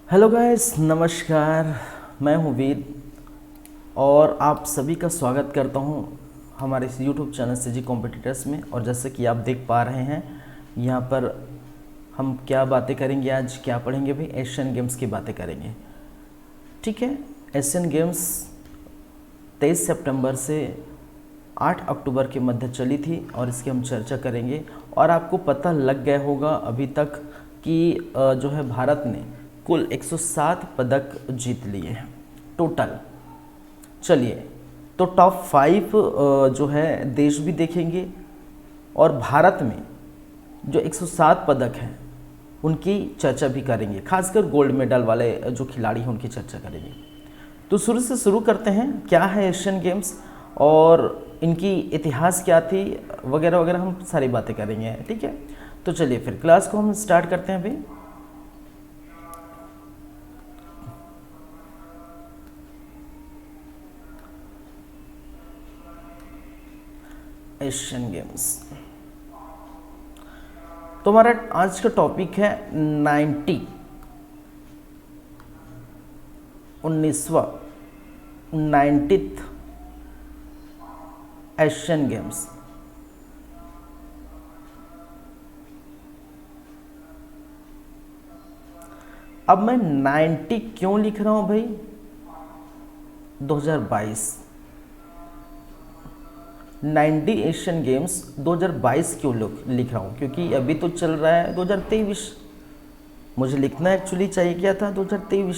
Hello guys, नमस्कार। मैं हूँ वीर और आप सभी का स्वागत करता हूँ हमारे इस यूट्यूब चैनल सीजी कॉम्पिटिटर्स में। और जैसे कि आप देख पा रहे हैं यहाँ पर हम क्या बातें करेंगे, आज क्या पढ़ेंगे भाई, एशियन गेम्स की बातें करेंगे। ठीक है, एशियन गेम्स 23 सितंबर से 8 अक्टूबर के मध्य चली थी और इसकी हम चर्चा करेंगे। और आपको पता लग गया होगा अभी तक कि जो है भारत ने कुल 107 पदक जीत लिए हैं टोटल। चलिए, तो टॉप 5 जो है देश भी देखेंगे और भारत में जो 107 पदक हैं उनकी चर्चा भी करेंगे, खासकर गोल्ड मेडल वाले जो खिलाड़ी हैं उनकी चर्चा करेंगे। तो शुरू से शुरू करते हैं, क्या है एशियन गेम्स और इनकी इतिहास क्या थी वगैरह वगैरह, हम सारी बातें करेंगे। ठीक है, तो चलिए फिर क्लास को हम स्टार्ट करते हैं भाई। एशियन गेम्स तो हमारा आज का टॉपिक है 90th एशियन गेम्स। अब मैं 90 क्यों लिख रहा हूं भाई? 2022 90 एशियन गेम्स 2022 क्यों लिख रहा हूँ? क्योंकि अभी तो चल रहा है 2023। मुझे लिखना एक्चुअली चाहिए क्या था 2023,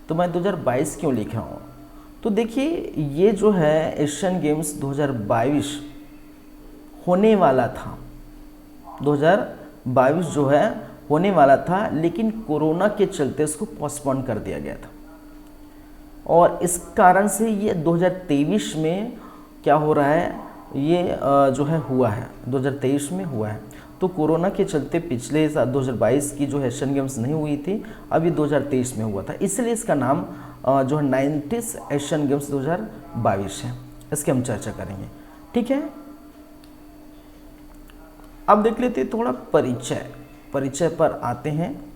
तो मैं 2022 क्यों लिख रहा हूँ? तो देखिए, ये जो है एशियन गेम्स 2022 होने वाला था, 2022 जो है होने वाला था, लेकिन कोरोना के चलते इसको पोस्टपोन कर दिया गया था। और इस कारण से ये 2023 में क्या हो रहा है, ये जो है हुआ है 2023 में हुआ है। तो कोरोना के चलते पिछले साल 2022 की जो एशियन गेम्स नहीं हुई थी, अभी 2023 में हुआ था, इसलिए इसका नाम जो है 90th एशियन गेम्स 2022 है। इसकी हम चर्चा करेंगे। ठीक है, अब देख लेते हैं थोड़ा परिचय पर आते हैं।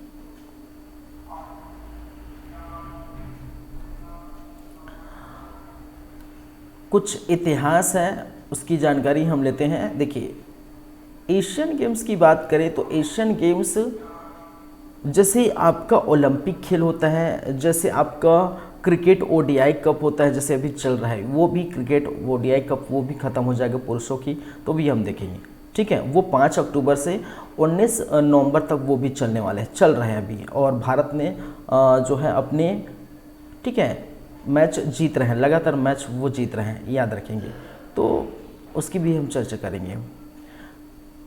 कुछ इतिहास है, उसकी जानकारी हम लेते हैं। देखिए, एशियन गेम्स की बात करें तो एशियन गेम्स जैसे आपका ओलंपिक खेल होता है, जैसे आपका क्रिकेट ओडीआई कप होता है, जैसे अभी चल रहा है, वो भी क्रिकेट ओडीआई कप वो भी ख़त्म हो जाएगा पुरुषों की, तो भी हम देखेंगे। ठीक है, वो 5 अक्टूबर से 19 नवंबर तक वो भी चलने वाले हैं, चल रहे हैं अभी। और भारत ने जो है अपने, ठीक है, मैच जीत रहे हैं, लगातार मैच वो जीत रहे हैं, याद रखेंगे। तो उसकी भी हम चर्चा करेंगे।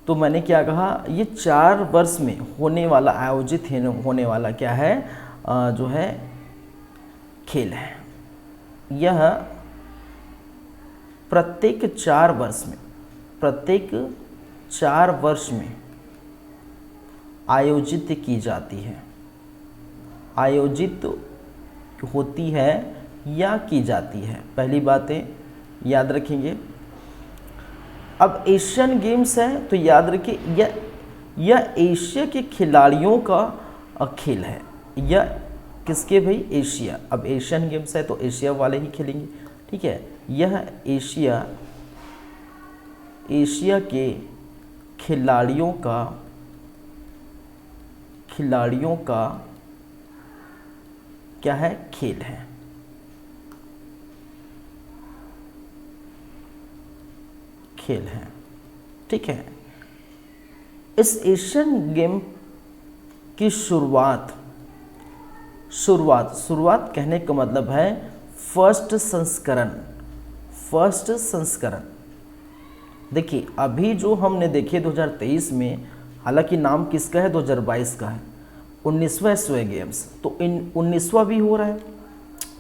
तो मैंने क्या कहा, ये 4 वर्ष में होने वाला, आयोजित होने वाला क्या है, जो है खेल है। यह प्रत्येक 4 वर्ष में आयोजित की जाती है, आयोजित होती है या की जाती है, पहली बातें याद रखेंगे। अब एशियन गेम्स है तो याद रखिए यह एशिया के खिलाड़ियों का खेल है। यह किसके भाई? एशिया। अब एशियन गेम्स है तो एशिया वाले ही खेलेंगे। ठीक है, यह एशिया के खिलाड़ियों का क्या है? खेल है। खेल है, ठीक है। इस एशियन गेम की शुरुआत कहने का मतलब है फर्स्ट संस्करण। देखिए, अभी जो हमने देखे 2023 में, हालांकि नाम किसका है? 2022 का है, 19वां एशियन गेम्स, तो इन 19वां भी हो रहा है।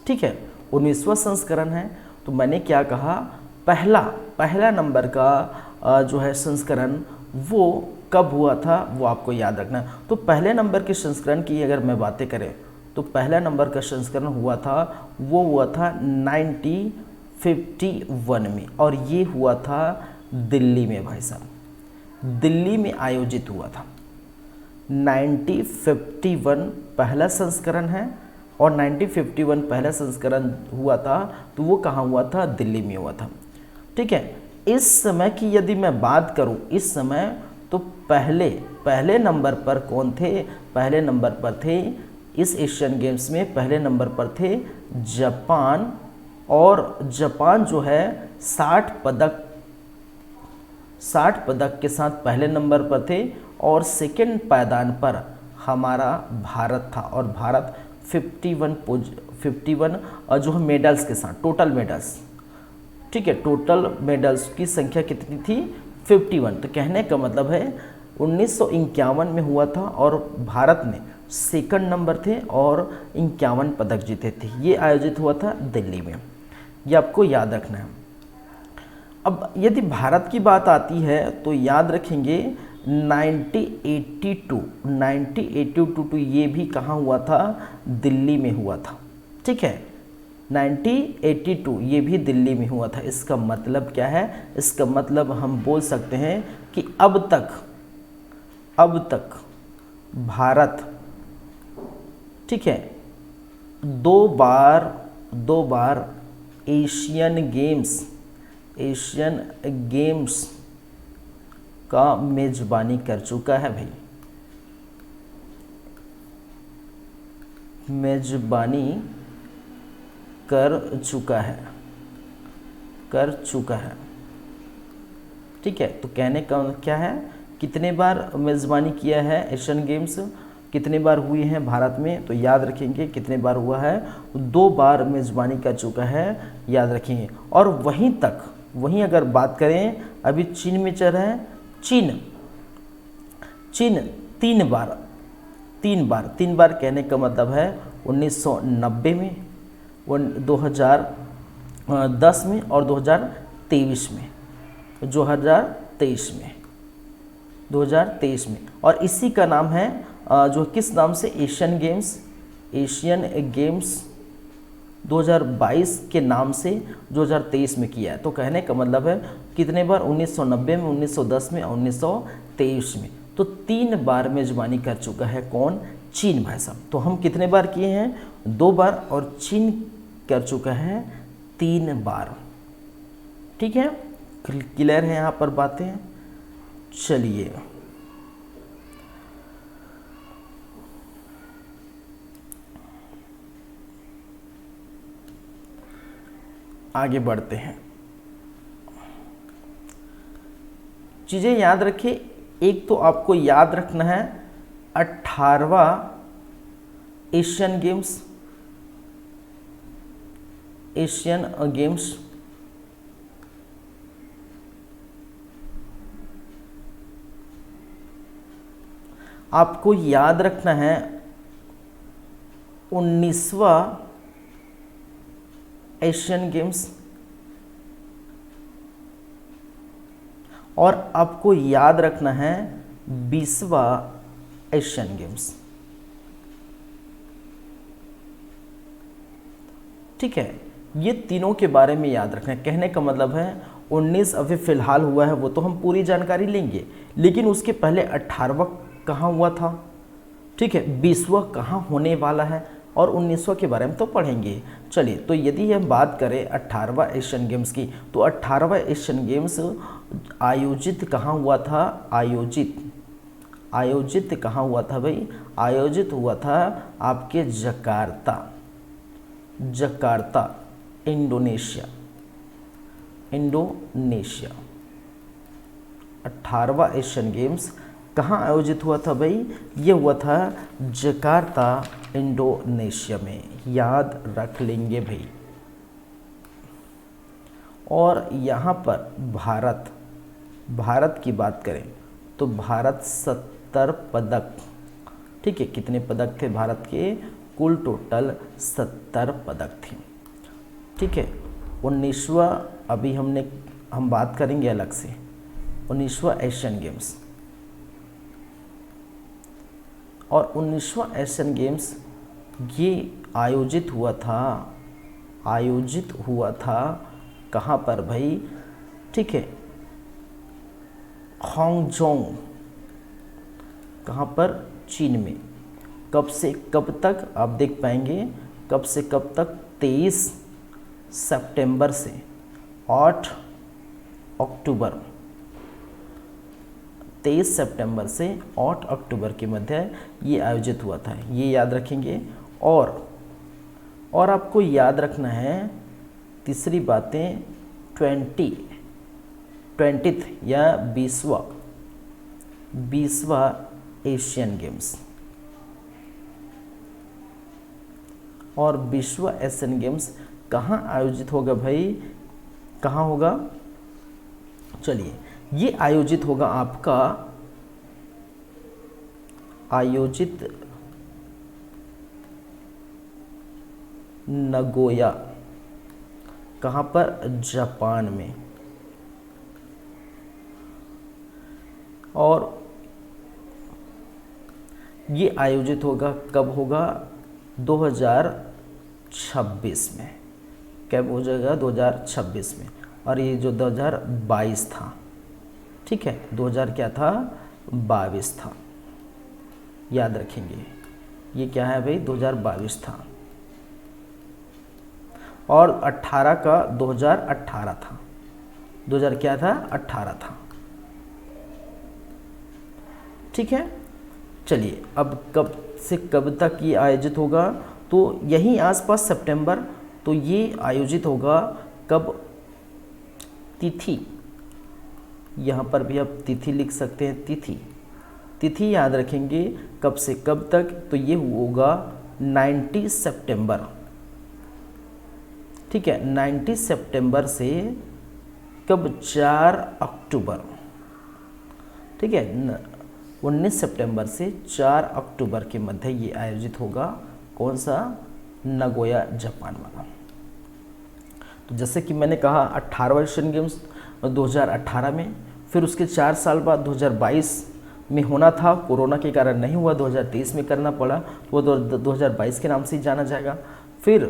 ठीक है, 19वां संस्करण है। तो मैंने क्या कहा, पहला नंबर का जो है संस्करण वो कब हुआ था वो आपको याद रखना। तो पहले नंबर के संस्करण की अगर मैं बातें करें तो पहला नंबर का संस्करण हुआ था 1951 में, और ये हुआ था दिल्ली में। भाई साहब, दिल्ली में आयोजित हुआ था। 1951 पहला संस्करण है, और 1951 पहला संस्करण हुआ था तो वो कहाँ हुआ था? दिल्ली में हुआ था। ठीक है, इस समय की यदि मैं बात करूं, इस समय तो पहले नंबर पर कौन थे? पहले नंबर पर थे इस एशियन गेम्स में पहले नंबर पर थे जापान, और जापान जो है 60 पदक के साथ पहले नंबर पर थे, और सेकंड पायदान पर हमारा भारत था, और भारत 51 जो है मेडल्स के साथ, टोटल मेडल्स, ठीक है, टोटल मेडल्स की संख्या कितनी थी? 51। तो कहने का मतलब है 1951 में हुआ था और भारत ने सेकंड नंबर थे और 51 पदक जीते थे। ये आयोजित हुआ था दिल्ली में, ये आपको याद रखना है। अब यदि भारत की बात आती है तो याद रखेंगे 1982 तो ये भी कहाँ हुआ था? दिल्ली में हुआ था। ठीक है, 1982 ये भी दिल्ली में हुआ था। इसका मतलब क्या है? इसका मतलब हम बोल सकते हैं कि अब तक भारत, ठीक है, दो बार एशियन गेम्स का मेजबानी कर चुका है भाई, मेजबानी कर चुका है। ठीक है, तो कहने का क्या है? कितने बार मेजबानी किया है एशियन गेम्स, कितने बार हुई हैं भारत में? तो याद रखेंगे कितने बार हुआ है? 2 बार मेजबानी कर चुका है, याद रखेंगे। और वहीं अगर बात करें, अभी चीन में चल रहा है, चीन 3 बार कहने का मतलब है 1990 में, 2010 में और 2023 में, 2023 में। और इसी का नाम है जो किस नाम से? एशियन गेम्स 2022 के नाम से 2023 में किया है। तो कहने का मतलब है कितने बार? 1990 में, 1910 में और 1923 में। तो 3 बार मेजबानी कर चुका है कौन? चीन भाई साहब। तो हम कितने बार किए हैं? 2 बार, और चीन कर चुका है 3 बार। ठीक है, क्लियर है यहाँ पर बातें? चलिए आगे बढ़ते हैं। चीज़ें याद रखिए। एक तो आपको याद रखना है 18वां एशियन गेम्स आपको याद रखना है 19वां एशियन गेम्स, और आपको याद रखना है 20वां एशियन गेम्स। ठीक है, ये तीनों के बारे में याद रखना है। कहने का मतलब है 19 अभी फिलहाल हुआ है, वो तो हम पूरी जानकारी लेंगे, लेकिन उसके पहले 18वां कहाँ हुआ था? ठीक है, 20वां कहाँ होने वाला है, और 19वां के बारे में तो पढ़ेंगे। चलिए, तो यदि हम बात करें 18वां एशियन गेम्स की, तो 18वां एशियन गेम्स आयोजित कहाँ हुआ था? आयोजित कहाँ हुआ था भाई? आयोजित हुआ था आपके जकार्ता, इंडोनेशिया। 18वां एशियन गेम्स कहाँ आयोजित हुआ था भाई? ये हुआ था जकार्ता, इंडोनेशिया में। याद रख लेंगे भाई। और यहाँ पर भारत की बात करें तो भारत 70 पदक, ठीक है, कितने पदक थे भारत के? कुल टोटल 70 पदक थे। ठीक है, 19वां अभी हम बात करेंगे अलग से, 19वां एशियन गेम्स। और 19वां एशियन गेम्स ये आयोजित हुआ था कहाँ पर भाई? ठीक है, हांगजोंग, कहाँ पर? चीन में। कब से कब तक आप देख पाएंगे, कब से कब तक, 23 सितंबर से 8 अक्टूबर, 23 सितंबर से 8 अक्टूबर के मध्य ये आयोजित हुआ था, ये याद रखेंगे। और आपको याद रखना है तीसरी बातें, 20th या 20वां एशियन गेम्स। और 20वां एशियन गेम्स कहाँ आयोजित होगा भाई, कहाँ होगा? चलिए, ये आयोजित होगा आपका, आयोजित नगोया, कहाँ पर? जापान में। और ये आयोजित होगा, कब होगा? 2026 में। कब हो जाएगा? 2026 में। और ये जो 2022 था, ठीक है, 2000 क्या था? 22 था, याद रखेंगे। ये क्या है भाई? 2022 था। और 18 का 2018 था, 2000 क्या था? 18 था, ठीक है। चलिए, अब कब से कब तक ये आयोजित होगा? तो यहीं आसपास सितंबर, तो ये आयोजित होगा कब? तिथि, यहाँ पर भी आप तिथि लिख सकते हैं, तिथि याद रखेंगे, कब से कब तक? तो ये होगा 19 सितंबर, ठीक है, 19 सितंबर से कब? 4 अक्टूबर, ठीक है, 19 सितंबर से 4 अक्टूबर के मध्य ये आयोजित होगा। कौन सा? नगोया, जापान वाला। तो जैसे कि मैंने कहा, 18वां एशियन गेम्स 2018 में, फिर उसके 4 साल बाद 2022 में होना था, कोरोना के कारण नहीं हुआ, 2023 में करना पड़ा, तो वो 2022 के नाम से ही जाना जाएगा। फिर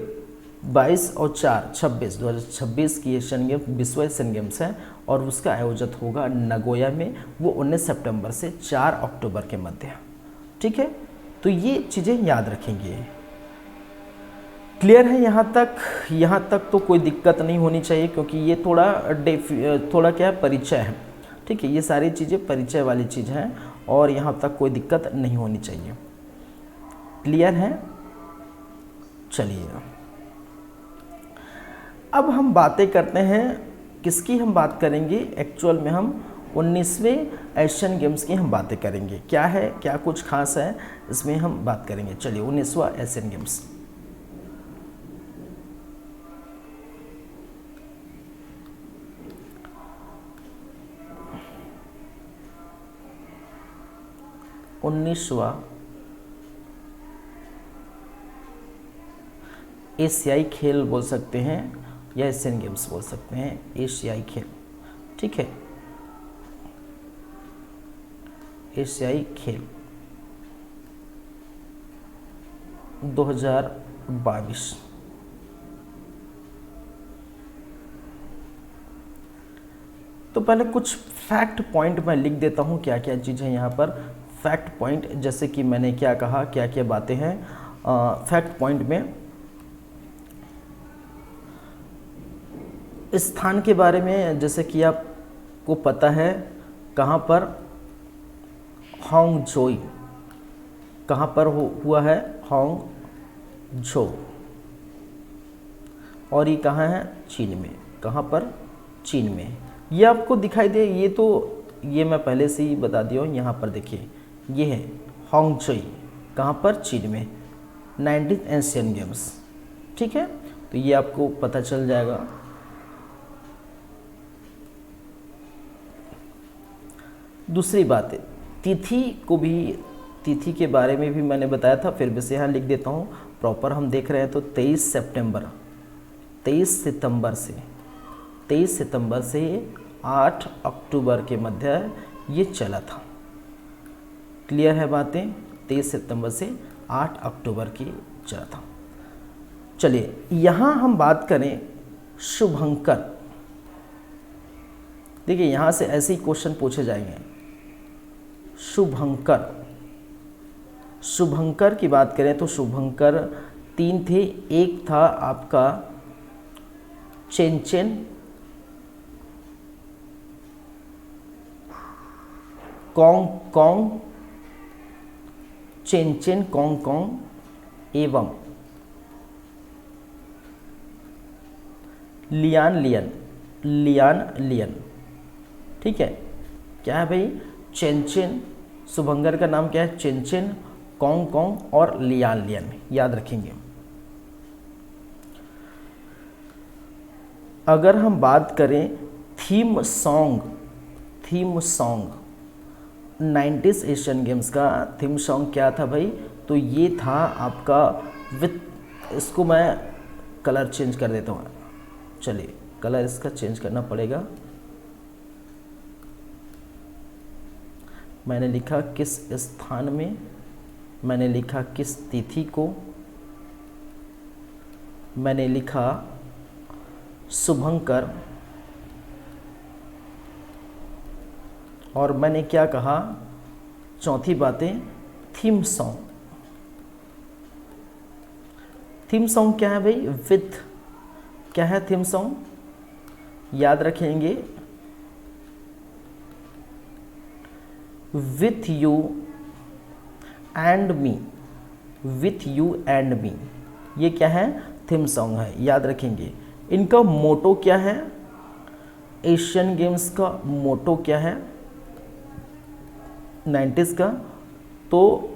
22 और 4 26, 2026 की एशियन गेम्स 20वां एशियन गेम्स है, और उसका आयोजित होगा नगोया में, वो 19 सितंबर से 4 अक्टूबर के मध्य, ठीक है। तो ये चीज़ें याद रखेंगे। क्लियर है यहाँ तक? यहाँ तक तो कोई दिक्कत नहीं होनी चाहिए, क्योंकि ये थोड़ा क्या है, परिचय है, ठीक है। ये सारी चीज़ें परिचय वाली चीज़ हैं, और यहाँ तक कोई दिक्कत नहीं होनी चाहिए। क्लियर है? चलिए, अब हम बातें करते हैं, किसकी हम बात करेंगे? एक्चुअल में हम 19वें एशियन गेम्स की हम बातें करेंगे। क्या है, क्या कुछ खास है इसमें हम बात करेंगे। चलिए, 19वां एशियन गेम्स। एशियाई खेल बोल सकते हैं, या एशियन गेम्स बोल सकते हैं, एशियाई खेल, ठीक है, एशियाई खेल 2022। तो पहले कुछ फैक्ट पॉइंट मैं लिख देता हूँ, क्या क्या चीज़ है यहाँ पर फैक्ट पॉइंट। जैसे कि मैंने क्या कहा, क्या क्या बातें हैं फैक्ट पॉइंट में। स्थान के बारे में, जैसे कि आपको पता है, कहाँ पर? हांगझोई, कहाँ पर हुआ है? हांगझो। और ये कहाँ है? चीन में। कहाँ पर? चीन में। ये आपको दिखाई दे, ये तो ये मैं पहले से ही बता दिया हूँ। यहाँ पर देखिए, ये है हांगझोई, कहाँ पर? चीन में, 19th एशियन गेम्स, ठीक है। तो ये आपको पता चल जाएगा। दूसरी बात है, तिथि के बारे में भी मैंने बताया था, फिर भी से यहाँ लिख देता हूँ प्रॉपर। हम देख रहे हैं तो 23 सितंबर से 8 अक्टूबर के मध्य ये चला था। क्लियर है बातें? 23 सितंबर से 8 अक्टूबर की चला था। चलिए, यहाँ हम बात करें शुभंकर। देखिए, यहाँ से ऐसे ही क्वेश्चन पूछे जाएंगे। शुभंकर शुभंकर की बात करें तो शुभंकर 3 थे। एक था आपका चेंचेन, कॉन्ग कॉन्ग, चेंचेन कॉन्ग कॉन्ग एवं लियान लियन, लियान लियन। ठीक है, क्या है भाई? चेंचेन, शुभंकर का नाम क्या है? चेंचेन, कॉन्ग कॉन्ग और लियान लियन, याद रखेंगे। अगर हम बात करें theme song, theme song 90s Asian games का थीम सॉन्ग क्या था भाई? तो ये था आपका विथ, इसको मैं कलर चेंज कर देता हूँ, चलिए कलर इसका चेंज करना पड़ेगा। मैंने लिखा किस स्थान में, मैंने लिखा किस तिथि को, मैंने लिखा शुभंकर, और मैंने क्या कहा? चौथी बातें थीम सॉन्ग। थीम सॉन्ग क्या है भाई? विथ, क्या है थीम सॉन्ग? याद रखेंगे, with you and me, with you and मी, ये क्या है? थीम सॉन्ग है, याद रखेंगे। इनका मोटो क्या है? एशियन गेम्स का मोटो क्या है 90s का? तो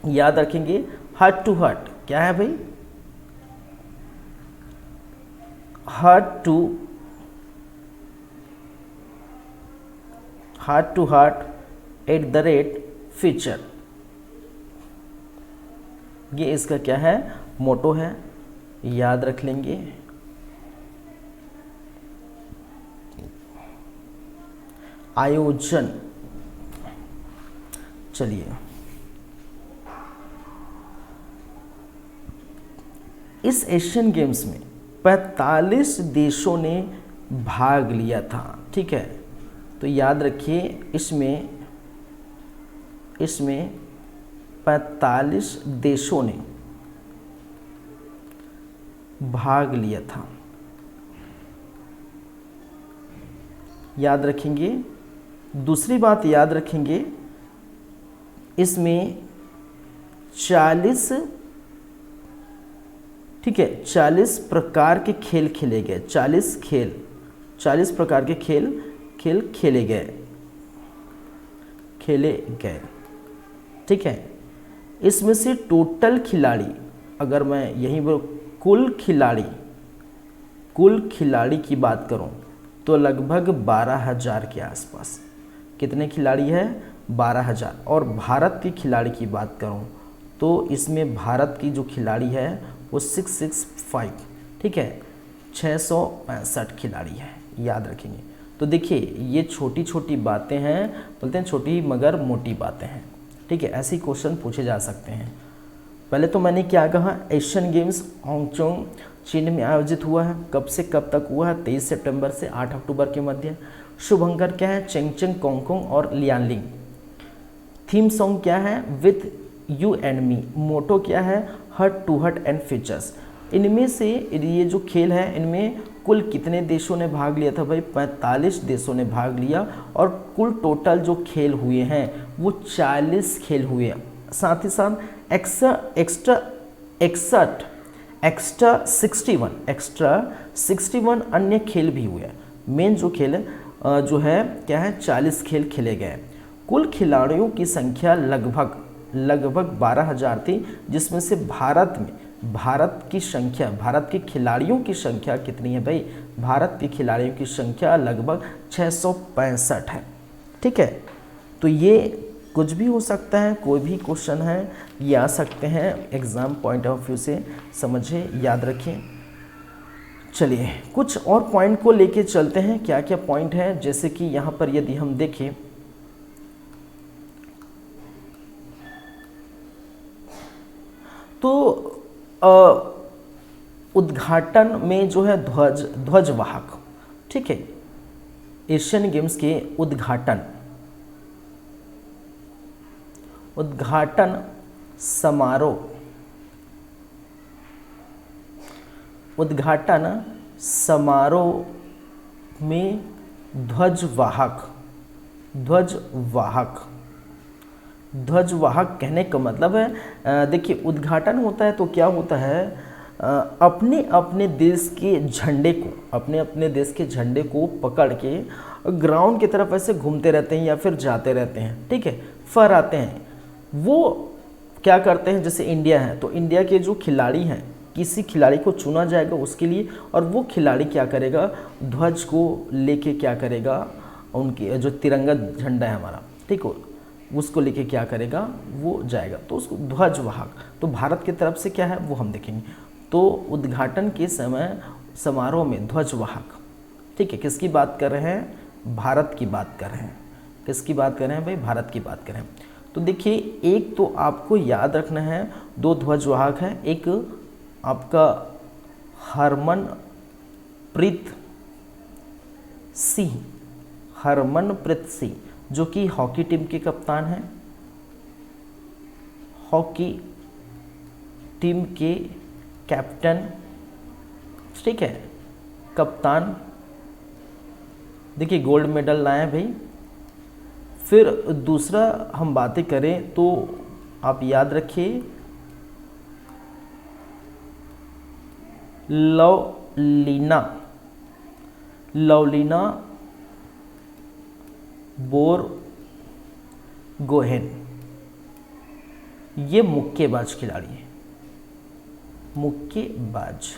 याद रखेंगे हार्ट टू हार्ट। क्या है भाई? Heart to heart at the rate future, ये इसका क्या है? मोटो है, याद रख लेंगे। आयोजन, चलिए इस एशियन गेम्स में 45 देशों ने भाग लिया था। ठीक है, तो याद रखिए इसमें 45 देशों ने भाग लिया था, याद रखेंगे। दूसरी बात याद रखेंगे, इसमें 40, ठीक है, 40 प्रकार के खेल खेले गए, 40 प्रकार के खेल खेले गए। ठीक है, इसमें से टोटल खिलाड़ी, अगर मैं यहीं पर कुल खिलाड़ी की बात करूं तो लगभग 12,000 के आसपास। कितने खिलाड़ी है? 12,000। और भारत के खिलाड़ी की बात करूं तो इसमें भारत की जो खिलाड़ी है वो 665, ठीक है, 665 खिलाड़ी है, याद रखेंगे। तो देखिए ये छोटी छोटी बातें हैं, बोलते हैं छोटी मगर मोटी बातें हैं। ठीक है, ऐसे क्वेश्चन पूछे जा सकते हैं। पहले तो मैंने क्या कहा? एशियन गेम्स हांगकांग चीन में आयोजित हुआ है। कब से कब तक हुआ है? 23 सितंबर से 8 अक्टूबर के मध्य। शुभंकर क्या है? चेंगचेंग कॉन्गकोंग और लियानलिंग। थीम सॉन्ग क्या है? With you and me. Motto क्या है? Heart to heart and features. इनमें से ये जो खेल है इनमें कुल कितने देशों ने भाग लिया था भाई? 45 देशों ने भाग लिया और कुल टोटल जो खेल हुए हैं वो 40 खेल हुए। साथ ही साथ एक्स्ट्रा 61 अन्य खेल भी हुए। मेन जो खेल जो है क्या है? 40 खेल खेले गए। कुल खिलाड़ियों की संख्या लगभग 12,000 थी, जिसमें से भारत के खिलाड़ियों की संख्या कितनी है भाई? भारत के खिलाड़ियों की संख्या लगभग 665 है। ठीक है, तो ये कुछ भी हो सकता है, कोई भी क्वेश्चन है ये आ सकते हैं एग्ज़ाम पॉइंट ऑफ व्यू से, समझे, याद रखें। चलिए कुछ और पॉइंट को लेके चलते हैं। क्या क्या पॉइंट है? जैसे कि यहाँ पर यदि हम देखें तो उद्घाटन में जो है ध्वजवाहक, ठीक है, एशियन गेम्स के उद्घाटन समारोह, उद्घाटन समारोह में ध्वजवाहक, ध्वजवाहक, ध्वजवाहक कहने का मतलब है देखिए उद्घाटन होता है तो क्या होता है, अपने अपने देश के झंडे को, अपने अपने देश के झंडे को पकड़ के ग्राउंड की तरफ ऐसे घूमते रहते हैं या फिर जाते रहते हैं, ठीक है, फहराते हैं। वो क्या करते हैं, जैसे इंडिया है तो इंडिया के जो खिलाड़ी हैं, किसी खिलाड़ी को चुना जाएगा उसके लिए, और वो खिलाड़ी क्या करेगा, ध्वज को लेके क्या करेगा, उनके जो तिरंगा झंडा है हमारा, ठीक हो, उसको लेके क्या करेगा, वो जाएगा, तो उसको ध्वजवाहक। तो भारत की तरफ से क्या है वो हम देखेंगे। तो उद्घाटन के समय समारोह में ध्वजवाहक, ठीक है, किसकी बात कर रहे हैं, भारत की बात कर रहे हैं। किसकी बात कर रहे हैं भाई, भारत की बात कर रहे हैं। तो देखिए एक तो आपको याद रखना है, दो ध्वजवाहक है, एक आपका हरमनप्रीत सिंह, हरमनप्रीत सिंह जो कि हॉकी टीम के कप्तान हैं, हॉकी टीम के कैप्टन, ठीक है, कप्तान, देखिए गोल्ड मेडल लाए हैं भाई। फिर दूसरा हम बातें करें तो आप याद रखिए लवलीना, लवलीना बोरगोहेन, ये मुक्केबाज खिलाड़ी है, मुक्केबाज,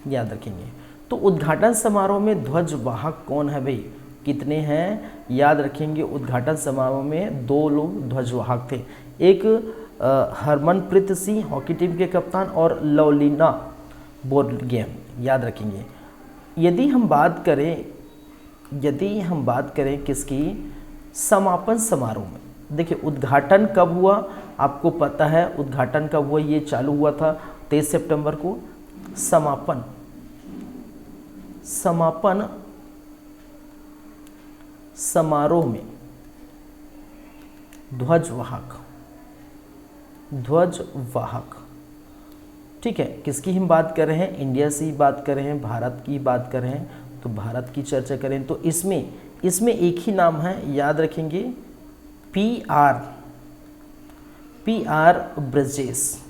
याद रखेंगे। तो उद्घाटन समारोह में ध्वजवाहक कौन है भाई, कितने हैं, याद रखेंगे। उद्घाटन समारोह में दो लोग ध्वजवाहक थे, एक हरमनप्रीत सिंह हॉकी टीम के कप्तान और लवलीना बोरगोहेन, याद रखेंगे। यदि हम बात करें किसकी, समापन समारोह में, देखिए उद्घाटन कब हुआ आपको पता है, उद्घाटन कब हुआ, ये चालू हुआ था 23 सितंबर को। समापन समारोह में ध्वजवाहक, ठीक है, किसकी हम बात कर रहे हैं, इंडिया से ही बात कर रहे हैं, भारत की बात कर रहे हैं, तो भारत की चर्चा करें तो इसमें एक ही नाम है, याद रखेंगे, PR ब्रिजेश,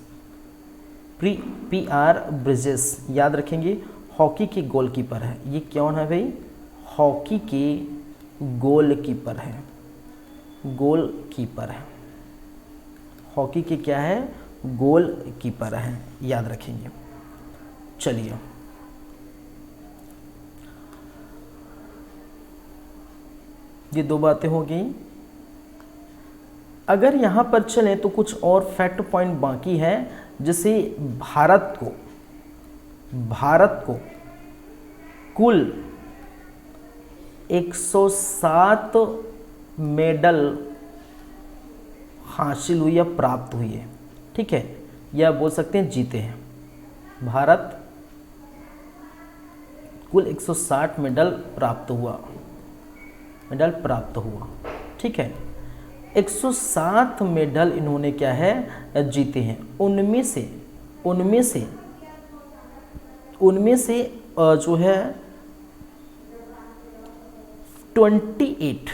PR ब्रिजेश, याद रखेंगे। हॉकी के गोलकीपर है, ये कौन है भाई, हॉकी के गोलकीपर है, गोलकीपर है, हॉकी के क्या है, गोलकीपर है, याद रखेंगे। चलिए ये दो बातें हो गई। अगर यहाँ पर चलें तो कुछ और फैक्ट पॉइंट बाकी है, जैसे भारत को कुल 107 मेडल हासिल हुई या प्राप्त हुई है, ठीक है, या बोल सकते हैं जीते हैं। भारत कुल 160 मेडल प्राप्त हुआ, ठीक है, 107 मेडल इन्होंने क्या है, जीते हैं। उनमें से जो है 28,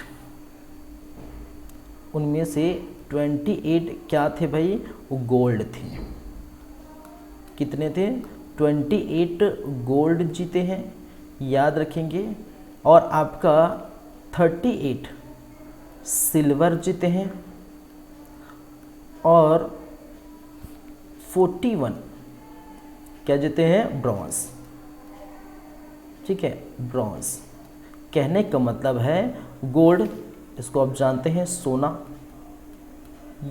उनमें से 28 क्या थे भाई, वो गोल्ड थे। कितने थे, 28 गोल्ड जीते हैं, याद रखेंगे। और आपका 38 सिल्वर जीते हैं और 41 क्या जीते हैं, ब्रॉन्ज, ठीक है, ब्रॉन्ज। कहने का मतलब है गोल्ड, इसको आप जानते हैं सोना,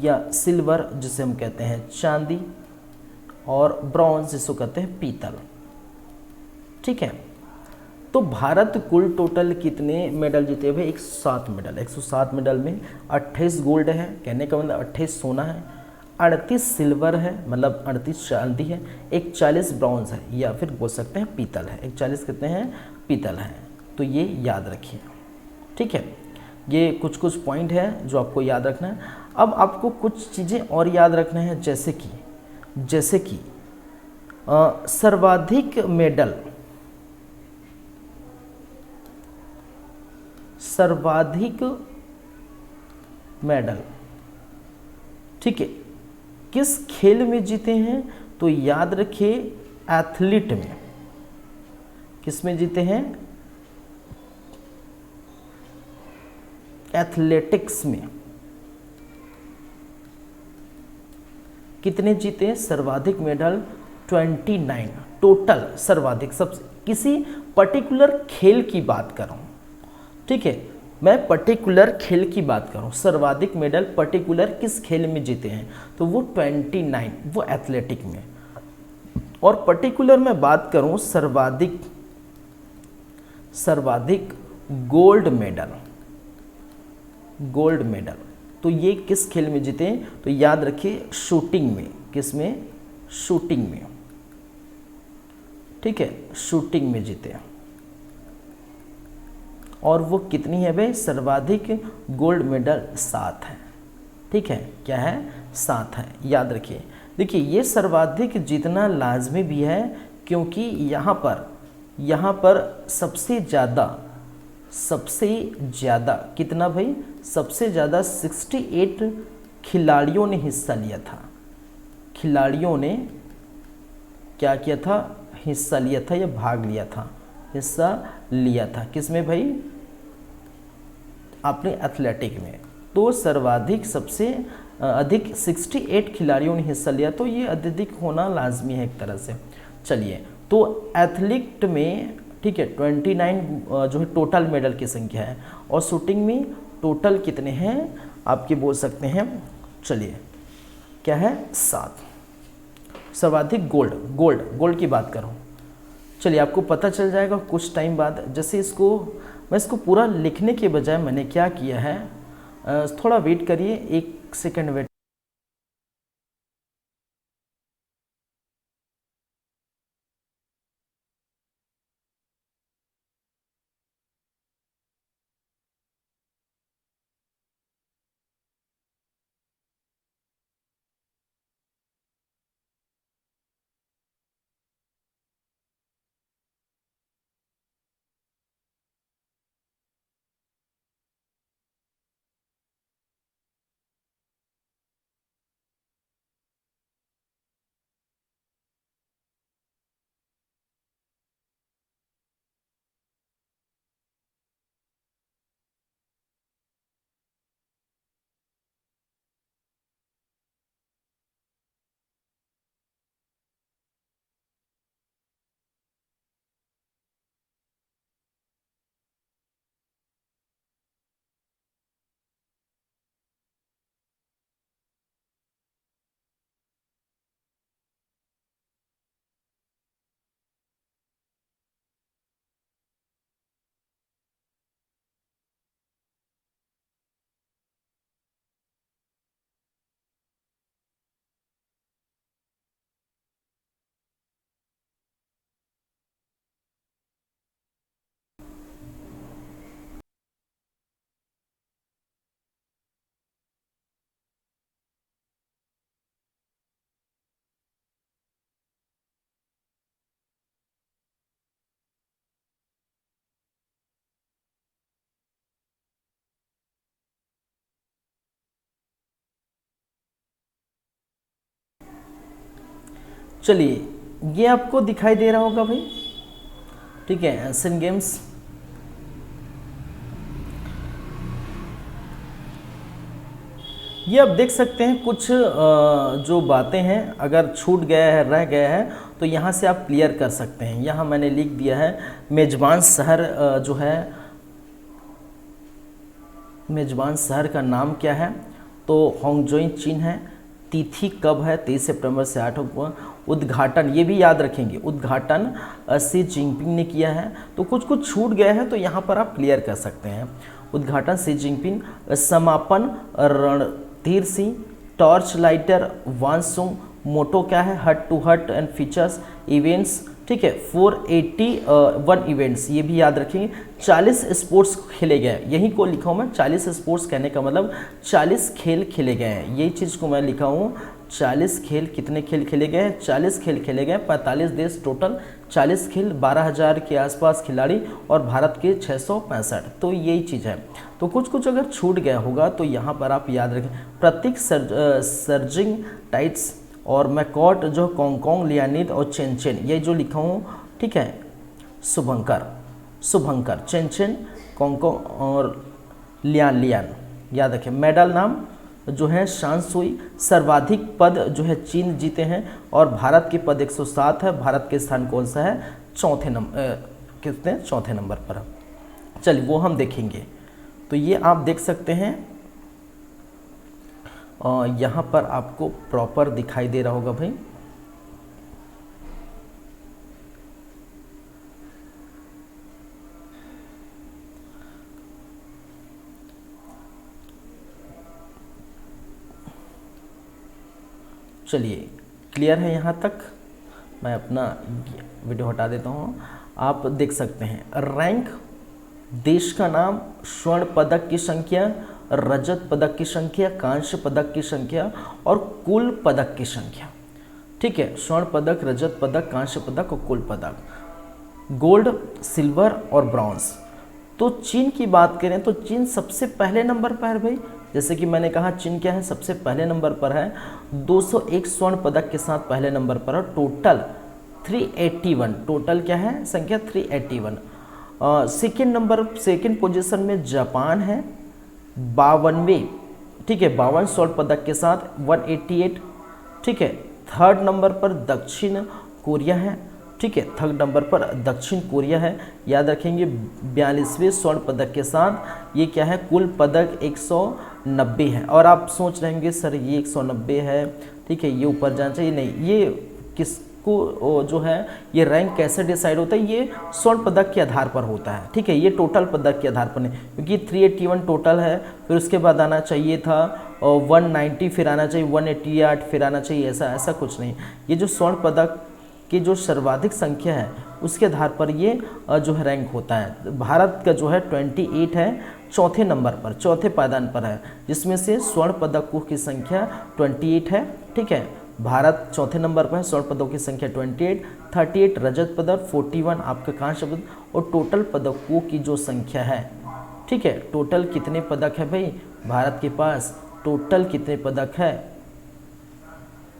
या सिल्वर जिसे हम कहते हैं चांदी, और ब्रॉन्ज जिसको कहते हैं पीतल, ठीक है। तो भारत कुल टोटल कितने मेडल जीते भाई, 107 मेडल। 107 मेडल में 28 गोल्ड है, कहने का मतलब 28 सोना है, 38 सिल्वर है, मतलब 38 चांदी है, एक 40 ब्रॉन्ज है, या फिर बोल सकते हैं पीतल है, एक 40 कितने हैं, पीतल है। तो ये याद रखिए, ठीक है। ये कुछ कुछ पॉइंट है जो आपको याद रखना है। अब आपको कुछ चीज़ें और याद रखना है, जैसे कि सर्वाधिक मेडल, ठीक है, किस खेल में जीते हैं? तो याद रखिए एथलीट में। किस में जीते हैं? एथलेटिक्स में। कितने जीते हैं? सर्वाधिक मेडल 29 टोटल, सर्वाधिक। सब किसी पर्टिकुलर खेल की बात कर रहा हूँ, ठीक है, मैं पर्टिकुलर खेल की बात कर रहा हूँ। सर्वाधिक मेडल पर्टिकुलर किस खेल में जीते हैं? तो वो 29, वो एथलेटिक में। और पर्टिकुलर मैं बात करूँ सर्वाधिक गोल्ड मेडल, तो ये किस खेल में जीते हैं? तो याद रखिए शूटिंग में। किस में? शूटिंग में, ठीक है, शूटिंग में जीते हैं। और वो कितनी है भाई? सर्वाधिक गोल्ड मेडल 7 है, ठीक है, क्या है? 7 है, याद रखिए। देखिए ये सर्वाधिक जीतना लाजमी भी है, क्योंकि यहाँ पर सबसे ज़्यादा कितना भाई? सबसे ज़्यादा 68 खिलाड़ियों ने हिस्सा लिया था। खिलाड़ियों ने क्या किया था? हिस्सा लिया था या भाग लिया था? हिस्सा लिया था। किस में भाई? आपने एथलेटिक में। तो सर्वाधिक सबसे अधिक 68 खिलाड़ियों ने हिस्सा लिया, तो ये अत्यधिक होना लाजमी है एक तरह से। चलिए, तो एथलीट में, ठीक है, 29 जो है टोटल मेडल की संख्या है, और शूटिंग में टोटल कितने हैं आपके बोल सकते हैं? चलिए, क्या है? 7। सर्वाधिक गोल्ड की बात करूँ, चलिए आपको पता चल जाएगा कुछ टाइम बाद। जैसे मैं इसको पूरा लिखने के बजाय मैंने क्या किया है, थोड़ा वेट करिए, 1 सेकंड वेट। चलिए, ये आपको दिखाई दे रहा होगा भाई, ठीक है, एशियन गेम्स। ये आप देख सकते हैं कुछ जो बातें हैं, अगर छूट गया है, रह गया है, तो यहाँ से आप क्लियर कर सकते हैं। यहाँ मैंने लिख दिया है मेजबान शहर जो है, मेजबान शहर का नाम क्या है? तो होंगजोई चीन है। तिथि कब है? 23 सितंबर से 8 अक्टूबर। उद्घाटन, ये भी याद रखेंगे, उद्घाटन शी जिनपिंग ने किया है। तो कुछ कुछ छूट गया है, तो यहाँ पर आप क्लियर कर सकते हैं। उद्घाटन शी जिनपिंग। समापन रणधीर सिंह। टॉर्च लाइटर वानसुंग। मोटो क्या है? हट टू हट एंड फीचर्स इवेंट्स ठीक है। 481 इवेंट्स, ये भी याद रखेंगे। 40 स्पोर्ट्स खेले गए, यही को लिखा हूँ मैं, 40 स्पोर्ट्स कहने का मतलब 40 खेल खेले गए हैं, यही चीज़ को मैं लिखा हूँ। 40 खेल, कितने खेल खेले गए हैं? 40 खेल खेले गए। 45 देश टोटल, 40 खेल, 12,000 के आसपास खिलाड़ी और भारत के 665, तो यही चीज़ है। तो कुछ कुछ अगर छूट गया होगा तो यहाँ पर आप याद रखें। प्रतीक सर्जिंग टाइट्स और मैकॉट जो कॉन्गकॉन्ग, लियानिद और चेन, ये जो लिखा हूँ, ठीक है। शुभंकर, चेन, कॉन्गकॉन्ग और लियान, याद रखें। मेडल नाम जो है शांसुई। सर्वाधिक पद जो है चीन जीते हैं और भारत के पद 107 है। भारत के स्थान कौन सा है? चौथे नंबर पर है। चलिए वो हम देखेंगे। तो ये आप देख सकते हैं, यहाँ पर आपको प्रॉपर दिखाई दे रहा होगा भाई। चलिए क्लियर है यहाँ तक? मैं अपना वीडियो हटा देता हूँ। आप देख सकते हैं रैंक, देश का नाम, स्वर्ण पदक की संख्या, रजत पदक की संख्या, कांस्य पदक की संख्या और कुल पदक की संख्या, ठीक है। स्वर्ण पदक, रजत पदक, कांस्य पदक और कुल पदक, गोल्ड, सिल्वर और ब्रॉन्ज। तो चीन की बात करें तो चीन सबसे पहले नंबर पर है भाई। जैसे कि मैंने कहा चीन क्या है? सबसे पहले नंबर पर है। 201 स्वर्ण पदक के साथ पहले नंबर पर है। टोटल 381, टोटल क्या है संख्या? 381। सेकेंड पोजीशन में जापान है 52, ठीक है, 52 स्वर्ण पदक के साथ 188, ठीक है। थर्ड नंबर पर दक्षिण कोरिया है, ठीक है, थर्ड नंबर पर दक्षिण कोरिया है। याद रखेंगे 42वें स्वर्ण पदक के साथ। ये क्या है? कुल पदक 190 है। और आप सोच रहे होंगे सर ये 190 है, ठीक है, ये ऊपर जाना चाहिए। नहीं, ये किसको जो है ये रैंक कैसे डिसाइड होता है? ये स्वर्ण पदक के आधार पर होता है, ठीक है। ये टोटल पदक के आधार पर नहीं, क्योंकि 381 टोटल है, फिर उसके बाद आना चाहिए था 190, फिर आना चाहिए 188, फिर आना चाहिए, ऐसा कुछ नहीं। ये जो स्वर्ण पदक की जो सर्वाधिक संख्या है उसके आधार पर ये जो है रैंक होता है। भारत का जो है 28 है, चौथे नंबर पर, चौथे पायदान पर है, जिसमें से स्वर्ण पदकों की संख्या 28 है, ठीक है। भारत चौथे नंबर पर है, स्वर्ण पदकों की संख्या 28, 38 रजत पदक, 41 आपका कांस्य पदक और टोटल पदकों की जो संख्या है, ठीक है। टोटल कितने पदक है भाई भारत के पास? टोटल कितने पदक है?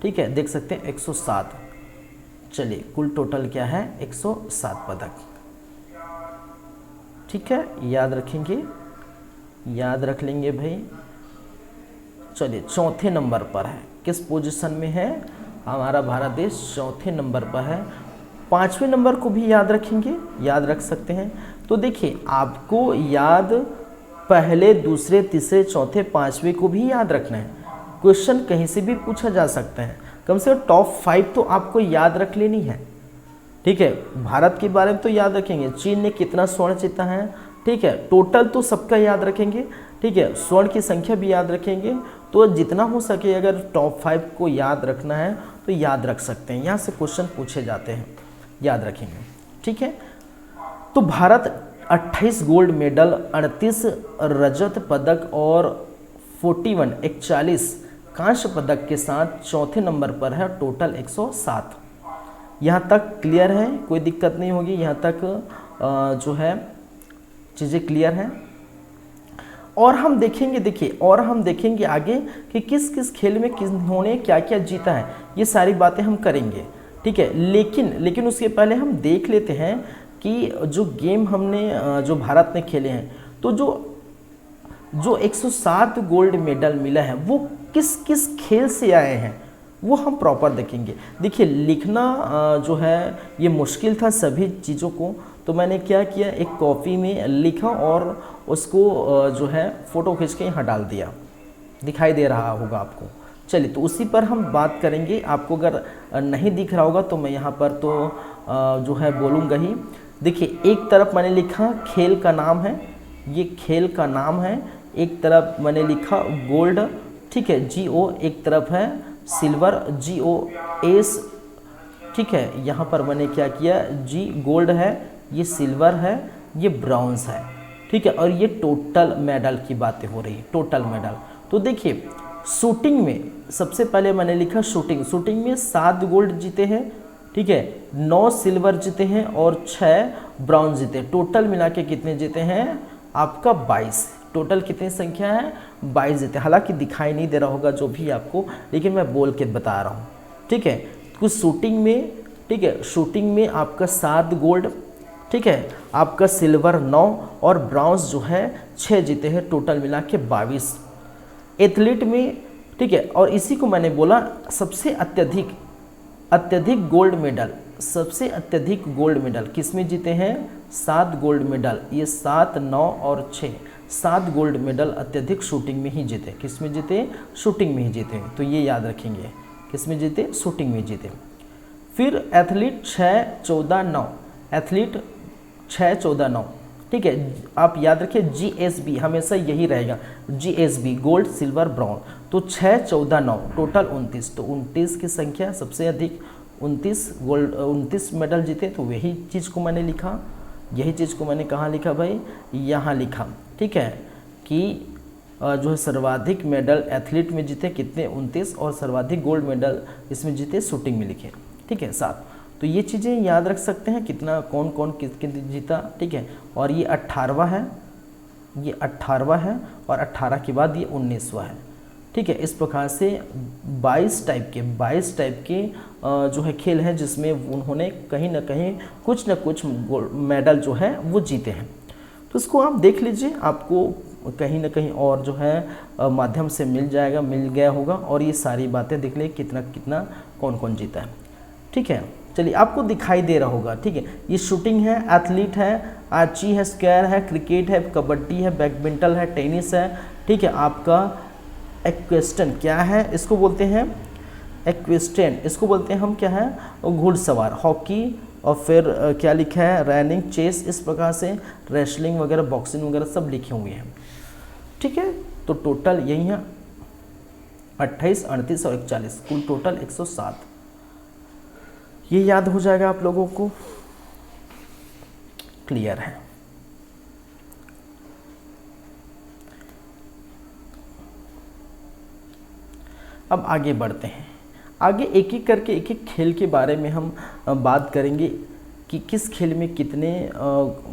ठीक है, देख सकते हैं 107। चलिए कुल टोटल क्या है? 107 पदक, ठीक है। याद रखेंगे, याद रख लेंगे भाई। चलिए चौथे नंबर पर है, किस पोजीशन में है हमारा भारत देश? चौथे नंबर पर है। पाँचवें नंबर को भी याद रखेंगे, याद रख सकते हैं। तो देखिए आपको याद पहले, दूसरे, तीसरे, चौथे, पाँचवें को भी याद रखना है। क्वेश्चन कहीं से भी पूछा जा सकता है। कम से कम टॉप 5 तो आपको याद रख लेनी है, ठीक है। भारत के बारे में तो याद रखेंगे, चीन ने कितना स्वर्ण जीता है, ठीक है। टोटल तो सबका याद रखेंगे, ठीक है। स्वर्ण की संख्या भी याद रखेंगे। तो जितना हो सके अगर टॉप 5 को याद रखना है तो याद रख सकते हैं, यहाँ से क्वेश्चन पूछे जाते हैं, याद रखेंगे, ठीक है। तो भारत 28 गोल्ड मेडल, 38 रजत पदक और 41 कांस्य पदक के साथ चौथे नंबर पर है। टोटल 107। यहाँ तक क्लियर है? कोई दिक्कत नहीं होगी, यहाँ तक जो है चीज़ें क्लियर हैं। और हम देखेंगे, देखिए और हम देखेंगे आगे कि किस किस खेल में किन्होंने क्या क्या जीता है, ये सारी बातें हम करेंगे, ठीक है। लेकिन उसके पहले हम देख लेते हैं कि जो गेम हमने जो भारत ने खेले हैं, तो जो 107 गोल्ड मेडल मिला है वो किस किस खेल से आए हैं वो हम प्रॉपर देखेंगे। देखिए लिखना जो है ये मुश्किल था सभी चीज़ों को, तो मैंने क्या किया, एक कॉपी में लिखा और उसको जो है फ़ोटो खींच के यहाँ डाल दिया, दिखाई दे रहा होगा आपको। चलिए तो उसी पर हम बात करेंगे। आपको अगर नहीं दिख रहा होगा तो मैं यहाँ पर तो जो है बोलूँगा ही। देखिए एक तरफ मैंने लिखा खेल का नाम है, ये खेल का नाम है। एक तरफ मैंने लिखा गोल्ड, ठीक है, GO, एक तरफ है सिल्वर, GOS, ठीक है, यहाँ पर मैंने क्या किया, जी गोल्ड है, ये सिल्वर है, ये ब्रॉन्ज है, ठीक है, और ये टोटल मेडल की बातें हो रही है, टोटल मेडल। तो देखिए शूटिंग में सबसे पहले मैंने लिखा शूटिंग में 7 गोल्ड जीते हैं, ठीक है, 9 सिल्वर जीते हैं और 6 ब्रॉन्ज जीते। टोटल मिला के कितने जीते हैं आपका 22। टोटल कितनी संख्या है 22 जीते। हालांकि दिखाई नहीं दे रहा होगा जो भी आपको, लेकिन मैं बोल के बता रहा हूँ, ठीक है। कुछ शूटिंग में, ठीक है, शूटिंग में आपका 7 गोल्ड, ठीक है, आपका सिल्वर 9 और ब्रॉन्ज जो है 6 जीते हैं, टोटल मिला के 22। एथलीट में, ठीक है, और इसी को मैंने बोला सबसे अत्यधिक गोल्ड मेडल, सबसे अत्यधिक गोल्ड मेडल किस में जीते हैं, 7 गोल्ड मेडल, ये 7, 9 और 6, 7 गोल्ड मेडल अत्यधिक शूटिंग में ही जीते। किस में जीते, शूटिंग में ही जीते। तो ये याद रखेंगे, किस में जीते, शूटिंग में जीते। फिर एथलीट 6, 14, 9, एथलीट 6, 14, 9, ठीक है, आप याद रखिए GSB हमेशा यही रहेगा, GSB गोल्ड सिल्वर ब्रॉन्ज। तो 6, 14, 9 टोटल 29। तो 29 की संख्या सबसे अधिक 29 गोल्ड, 29 मेडल जीते। तो वही चीज़ को मैंने लिखा, यही चीज़ को मैंने कहाँ लिखा भाई, यहाँ लिखा, ठीक है, कि जो है सर्वाधिक मेडल एथलीट में जीते कितने, 29, और सर्वाधिक गोल्ड मेडल इसमें जीते शूटिंग में लिखे, ठीक है, 7। तो ये चीज़ें याद रख सकते हैं कितना कौन कौन कितने जीता, ठीक है। और ये 18वां है, ये 18वां है, और 18 के बाद ये 19वां है, ठीक है। इस प्रकार से 22 टाइप के जो है खेल हैं जिसमें उन्होंने कहीं ना कहीं कुछ न कुछ मेडल जो है वो जीते हैं। तो इसको आप देख लीजिए, आपको कहीं ना कहीं और जो है माध्यम से मिल गया होगा, और ये सारी बातें देख लीजिए कितना कितना कौन कौन जीता है, ठीक है। चलिए आपको दिखाई दे रहा होगा, ठीक है, ये शूटिंग है, एथलीट है, आर्ची है, स्क्वायर है, क्रिकेट है, कबड्डी है, बैडमिंटन है, टेनिस है, ठीक है। आपका एक्वेस्टन क्या है, इसको बोलते हैं एक्वेस्टन, इसको बोलते हैं हम क्या है, घुड़सवार, हॉकी, और फिर क्या लिखा है, रनिंग, चेस, इस प्रकार से रेसलिंग वगैरह, बॉक्सिंग वगैरह सब लिखे हुए हैं, ठीक है। तो टोटल यही है 28, 38 और 41, कुल टोटल 107। ये याद हो जाएगा आप लोगों को, क्लियर है। अब आगे बढ़ते हैं, आगे एक एक करके एक एक खेल के बारे में हम बात करेंगे कि किस खेल में कितने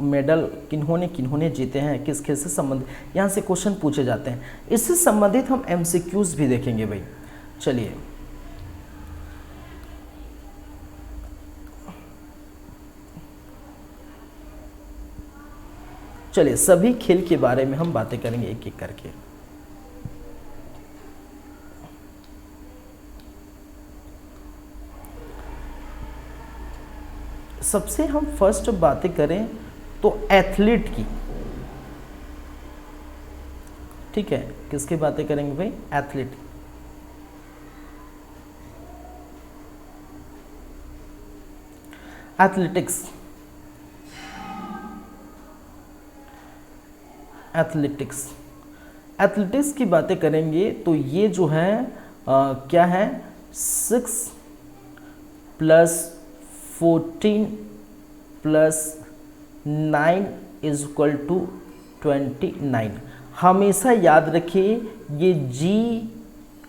मेडल किन्होंने जीते हैं, किस खेल से संबंधित यहाँ से क्वेश्चन पूछे जाते हैं। इससे संबंधित हम MCQs भी देखेंगे भाई। चलिए सभी खेल के बारे में हम बातें करेंगे एक एक करके। सबसे हम फर्स्ट बातें करें तो एथलीट की, ठीक है, किसकी बातें करेंगे भाई, एथलीट। एथलेटिक्स की बातें करेंगे तो ये जो है क्या है, 6 + 14 + 9 = 29। हमेशा याद रखिए ये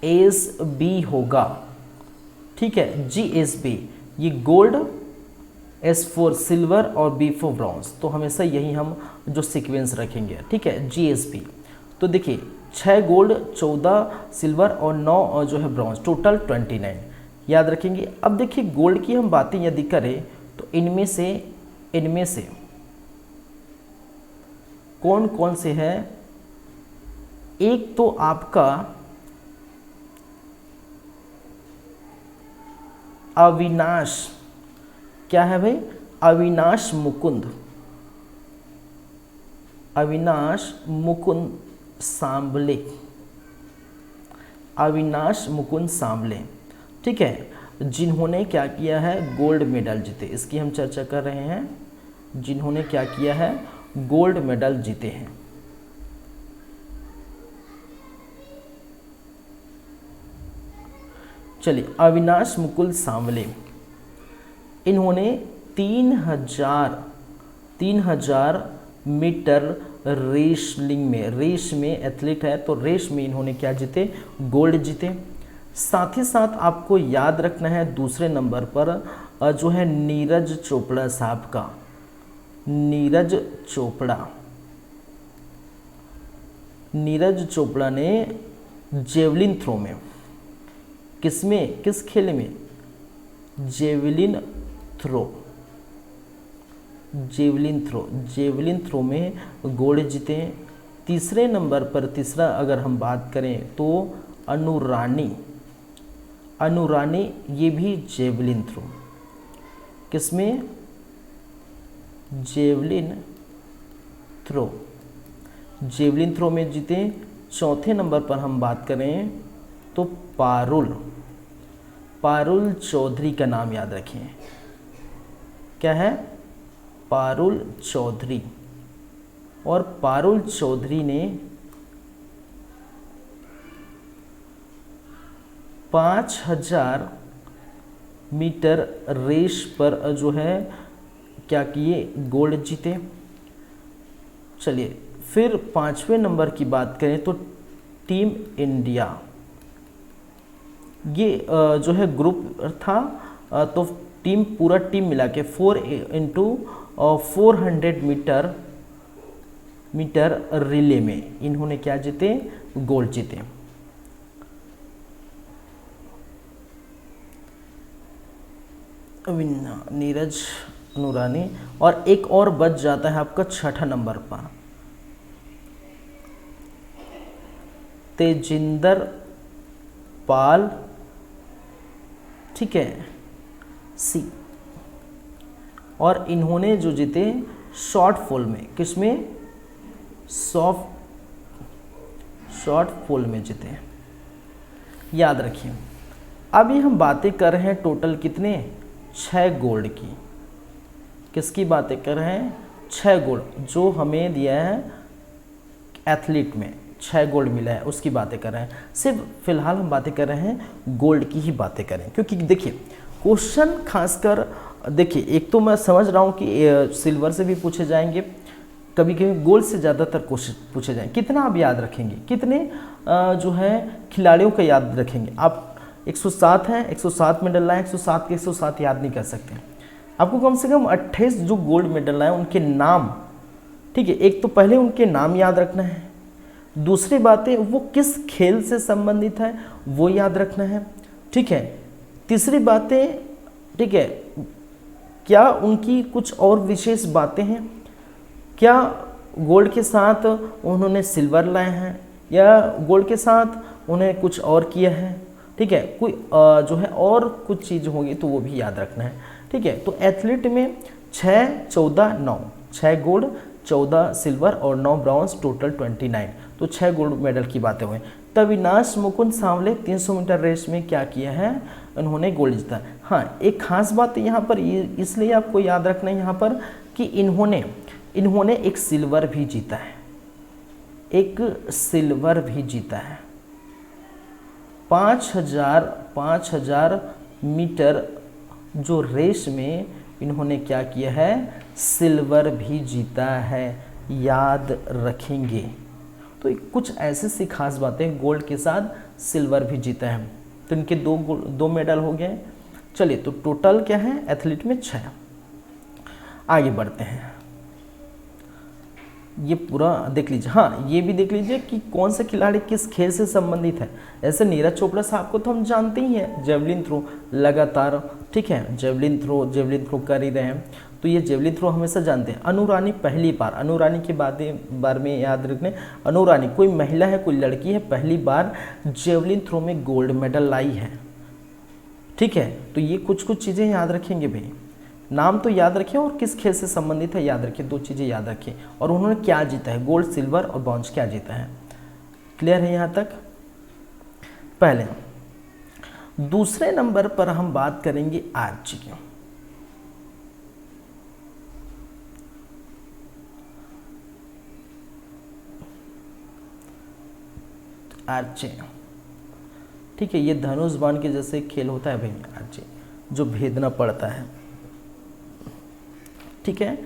GSB होगा, ठीक है, GSB, ये गोल्ड, S4 सिल्वर और B4 ब्रॉन्ज। तो हमेशा यही हम जो सीक्वेंस रखेंगे, ठीक है, GSB। तो देखिए 6 गोल्ड, 14 सिल्वर और 9 जो है ब्रॉन्ज, टोटल 29 याद रखेंगे। अब देखिए गोल्ड की हम बातें यदि करें तो इनमें से कौन कौन से हैं, एक तो आपका अविनाश, क्या है भाई, अविनाश मुकुंद सांबले, ठीक है, जिन्होंने क्या किया है, गोल्ड मेडल जीते। इसकी हम चर्चा कर रहे हैं, जिन्होंने क्या किया है, गोल्ड मेडल जीते हैं। चलिए अविनाश मुकुंद सांबले, इन्होंने 3000 मीटर रेस में एथलीट है, तो रेस में इन्होंने क्या जीते, गोल्ड जीते। साथ ही साथ आपको याद रखना है दूसरे नंबर पर जो है नीरज चोपड़ा साहब का। नीरज चोपड़ा ने जेवलिन थ्रो में, किस खेल में, जेवलिन थ्रो में गोल्ड जीते। तीसरे नंबर पर, तीसरा अगर हम बात करें तो अनुरानी ये भी जेवलिन थ्रो, किसमें, जेवलिन थ्रो में जीते। चौथे नंबर पर हम बात करें तो पारुल चौधरी का नाम याद रखें, क्या है, पारुल चौधरी। और पारुल चौधरी ने 5000 मीटर रेस पर जो है क्या किए, गोल्ड जीते। चलिए फिर पांचवें नंबर की बात करें तो टीम इंडिया, ये जो है ग्रुप था, तो पूरा टीम मिला के 4x400 मीटर रिले में इन्होंने क्या जीते, गोल्ड जीते। नीरज, अनुरानी, और एक और बच जाता है आपका छठा नंबर पर, तेजिंदर पाल, ठीक है, सी। और इन्होंने जो जीते शॉर्ट फॉल में, किसमें, शॉर्ट फॉल में जीते, याद रखिए। अभी हम बातें कर रहे हैं टोटल कितने, 6 गोल्ड की। किसकी बातें कर रहे हैं, 6 गोल्ड जो हमें दिया है एथलीट में, 6 गोल्ड मिला है, उसकी बातें कर रहे हैं। सिर्फ फिलहाल हम बातें कर रहे हैं गोल्ड की ही बातें करें, क्योंकि देखिए क्वेश्चन खासकर देखिए, एक तो मैं समझ रहा हूँ कि सिल्वर से भी पूछे जाएंगे, कभी कभी गोल्ड से ज़्यादातर क्वेश्चन पूछे जाएंगे। कितना आप याद रखेंगे, कितने जो है खिलाड़ियों का याद रखेंगे आप, 107 है, 107 मेडल लाए, 107 के 107 याद नहीं कर सकते। आपको कम से कम 28 जो गोल्ड मेडल लाए उनके नाम, ठीक है, एक तो पहले उनके नाम याद रखना है, दूसरी बातें वो किस खेल से संबंधित है वो याद रखना है, ठीक है, तीसरी बातें, ठीक है, क्या उनकी कुछ और विशेष बातें हैं, क्या गोल्ड के साथ उन्होंने सिल्वर लाए हैं या गोल्ड के साथ उन्हें कुछ और किया है, ठीक है, कोई जो है और कुछ चीज़ होगी तो वो भी याद रखना है, ठीक है। तो एथलीट में 6, 14, 9, 6 गोल्ड, 14 सिल्वर और 9 ब्रॉन्ज, टोटल 29, तो 6 गोल्ड मेडल की बातें हुई। तब अविनाश मुकुंद सांवले 300 मीटर रेस में क्या किया है, उन्होंने गोल्ड जीता। हाँ, एक खास बात यहाँ पर इसलिए आपको याद रखना है यहाँ पर कि इन्होंने एक सिल्वर भी जीता है, एक सिल्वर भी जीता है। 5000 मीटर जो रेस में इन्होंने क्या किया है, सिल्वर भी जीता है, याद रखेंगे। तो कुछ ऐसी सी खास बातें, गोल्ड के साथ सिल्वर भी जीता है, तो इनके दो मेडल हो गए। चलिए, तो टोटल क्या है एथलीट में 6। आगे बढ़ते हैं, ये पूरा देख लीजिए। हाँ, ये भी देख लीजिए कि कौन से खिलाड़ी किस खेल से संबंधित है। ऐसे नीरज चोपड़ा साहब को तो हम जानते ही हैं, जेवलिन थ्रो लगातार, ठीक है, जेवलिन थ्रो कर ही रहे हैं, तो ये जेवलिन थ्रो हमेशा जानते हैं। अनुरानी पहली बार, अनुरानी के बारे में याद रखने, अनुरानी कोई महिला है, कोई लड़की है, पहली बार जेवलिन थ्रो में गोल्ड मेडल लाई है, ठीक है। तो ये कुछ चीज़ें याद रखेंगे भाई, नाम तो याद रखिए और किस खेल से संबंधित है याद रखिए, 2 चीज़ें याद रखिए, और उन्होंने क्या जीता है, गोल्ड, सिल्वर और ब्रॉन्ज क्या जीता है। क्लियर है यहाँ तक। पहले दूसरे नंबर पर हम बात करेंगे आर्ची की। आर्ची, ठीक है, ये धनुष बाण के जैसे खेल होता है भाई, आर्ची जो भेदना पड़ता है, ठीक है।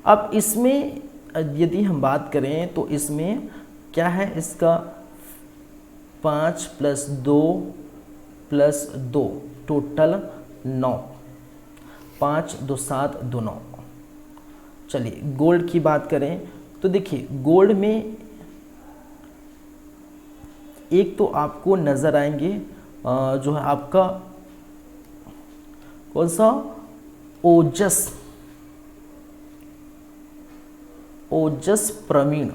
अब इसमें यदि हम बात करें तो इसमें क्या है, इसका 5 + 2 + 2 टोटल 9, 5 2 7 2 9। चलिए गोल्ड की बात करें तो देखिए गोल्ड में एक तो आपको नज़र आएंगे जो है आपका कौन सा, ओजस, ओजस प्रवीण,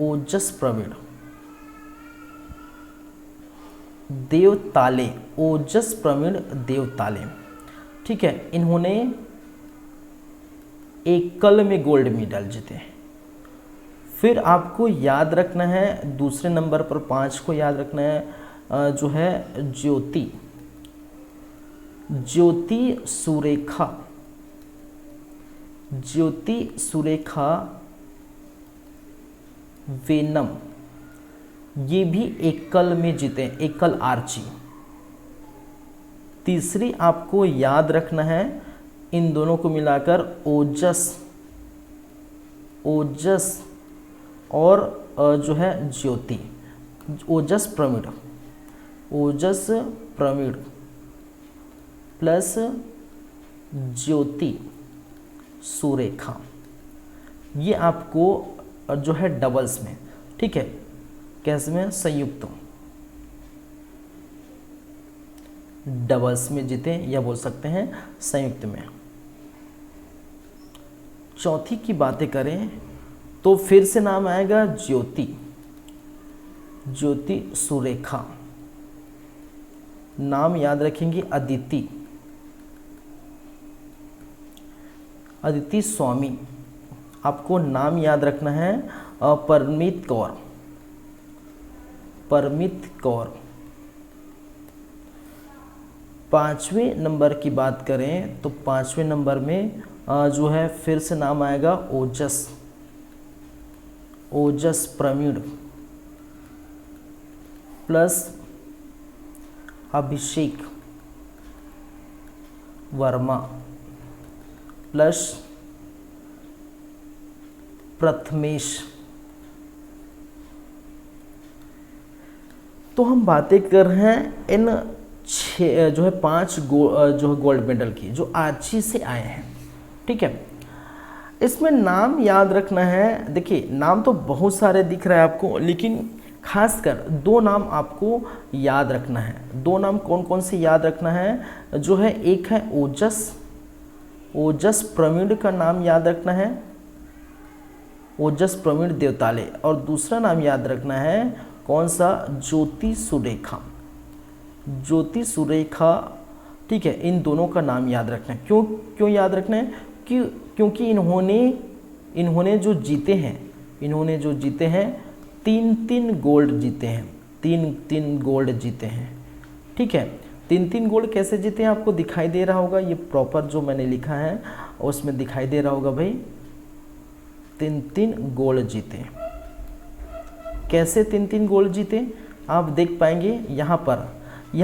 ओजस प्रवीण, देवताले, ओजस प्रवीण देवताले, ठीक है। इन्होंने एकल में गोल्ड मेडल जीते। फिर आपको याद रखना है दूसरे नंबर पर 5 को याद रखना है जो है ज्योति, ज्योति सुरेखा, ज्योति सुरेखा वेनम, ये भी एकल में जीते, एकल आर्ची। तीसरी आपको याद रखना है इन दोनों को मिलाकर ओजस, ओजस और जो है ज्योति, ओजस प्रवीण, ओजस प्रवीण प्लस ज्योति सुरेखा, ये आपको जो है डबल्स में, ठीक है, कैसे में, संयुक्त डबल्स में जीते या बोल सकते हैं संयुक्त में। चौथी की बातें करें तो फिर से नाम आएगा ज्योति, ज्योति सुरेखा। नाम याद रखेंगे अदिति, अदिति स्वामी। आपको नाम याद रखना है परमीत कौर, परमीत कौर। 5वें नंबर की बात करें तो 5वें नंबर में जो है फिर से नाम आएगा ओजस, ओजस प्रवीण प्लस अभिषेक वर्मा प्लस प्रथमेश। तो हम बातें कर रहे हैं इन 6 जो है 5 जो है गोल्ड मेडल की जो आर्ची से आए हैं, ठीक है। इसमें नाम याद रखना है, देखिए नाम तो बहुत सारे दिख रहे हैं आपको, लेकिन खासकर 2 नाम आपको याद रखना है। 2 नाम कौन कौन से याद रखना है, जो है एक है ओजस, ओजस प्रवीण का नाम याद रखना है, ओजस प्रवीण देवताले, और दूसरा नाम याद रखना है कौन सा, ज्योति सुरेखा, ज्योति सुरेखा, ठीक है। इन दोनों का नाम याद रखना है। क्यों याद रखना है, क्योंकि इन्होंने जो जीते हैं, इन्होंने जो जीते हैं 3 गोल्ड जीते हैं, 3 गोल्ड जीते हैं, ठीक है। 3 गोल्ड कैसे जीते हैं आपको दिखाई दे रहा होगा, ये प्रॉपर जो मैंने लिखा है उसमें दिखाई दे रहा होगा भाई, 3 गोल्ड जीते। कैसे 3 गोल्ड जीते आप देख पाएंगे यहाँ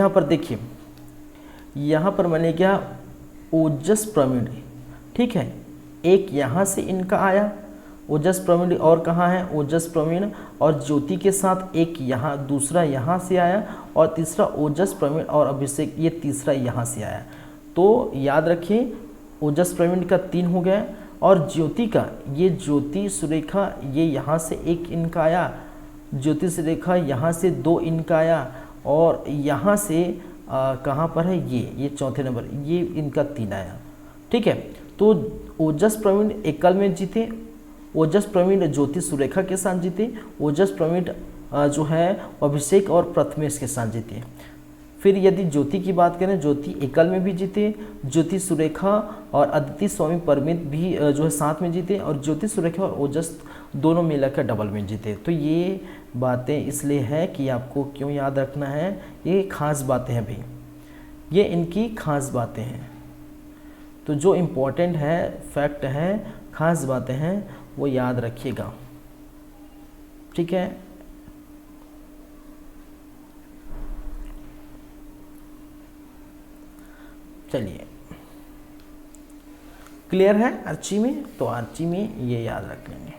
पर देखिए, यहाँ पर मैंने क्या, ओजस प्रवीण, ठीक है, एक यहाँ से इनका आया ओजस प्रवीण, और कहाँ है ओजस प्रवीण और ज्योति के साथ एक यहाँ, दूसरा यहाँ से आया, और तीसरा ओजस प्रवीण और अभिषेक, ये तीसरा यहाँ से आया। तो याद रखिए ओजस प्रवीण का 3 हो गया, और ज्योति का, ये ज्योति सुरेखा, ये यहाँ से एक इनका आया, ज्योति सुरेखा यहाँ से 2 इनका आया, और यहाँ से कहाँ पर है ये चौथे नंबर, ये इनका 3 आया, ठीक है। तो ओजस प्रवीण एकल में जीते, ओजस प्रवीण ज्योति सुरेखा के साथ जीते, ओजस प्रवीण जो है अभिषेक और प्रथमेश के साथ जीते। फिर यदि ज्योति की बात करें, ज्योति एकल में भी जीते, ज्योति सुरेखा और अदिति स्वामी परमित भी जो है साथ में जीते, और ज्योति सुरेखा और ओजस दोनों मिलाकर डबल में जीते। तो ये बातें इसलिए है कि आपको क्यों याद रखना है, ये खास बातें हैं भाई, ये इनकी खास बातें हैं। तो जो इम्पोर्टेंट है, फैक्ट है, खास बातें हैं, वो याद रखिएगा, ठीक है। चलिए क्लियर है आर्ची में? तो आर्ची में ये याद रख लेंगे।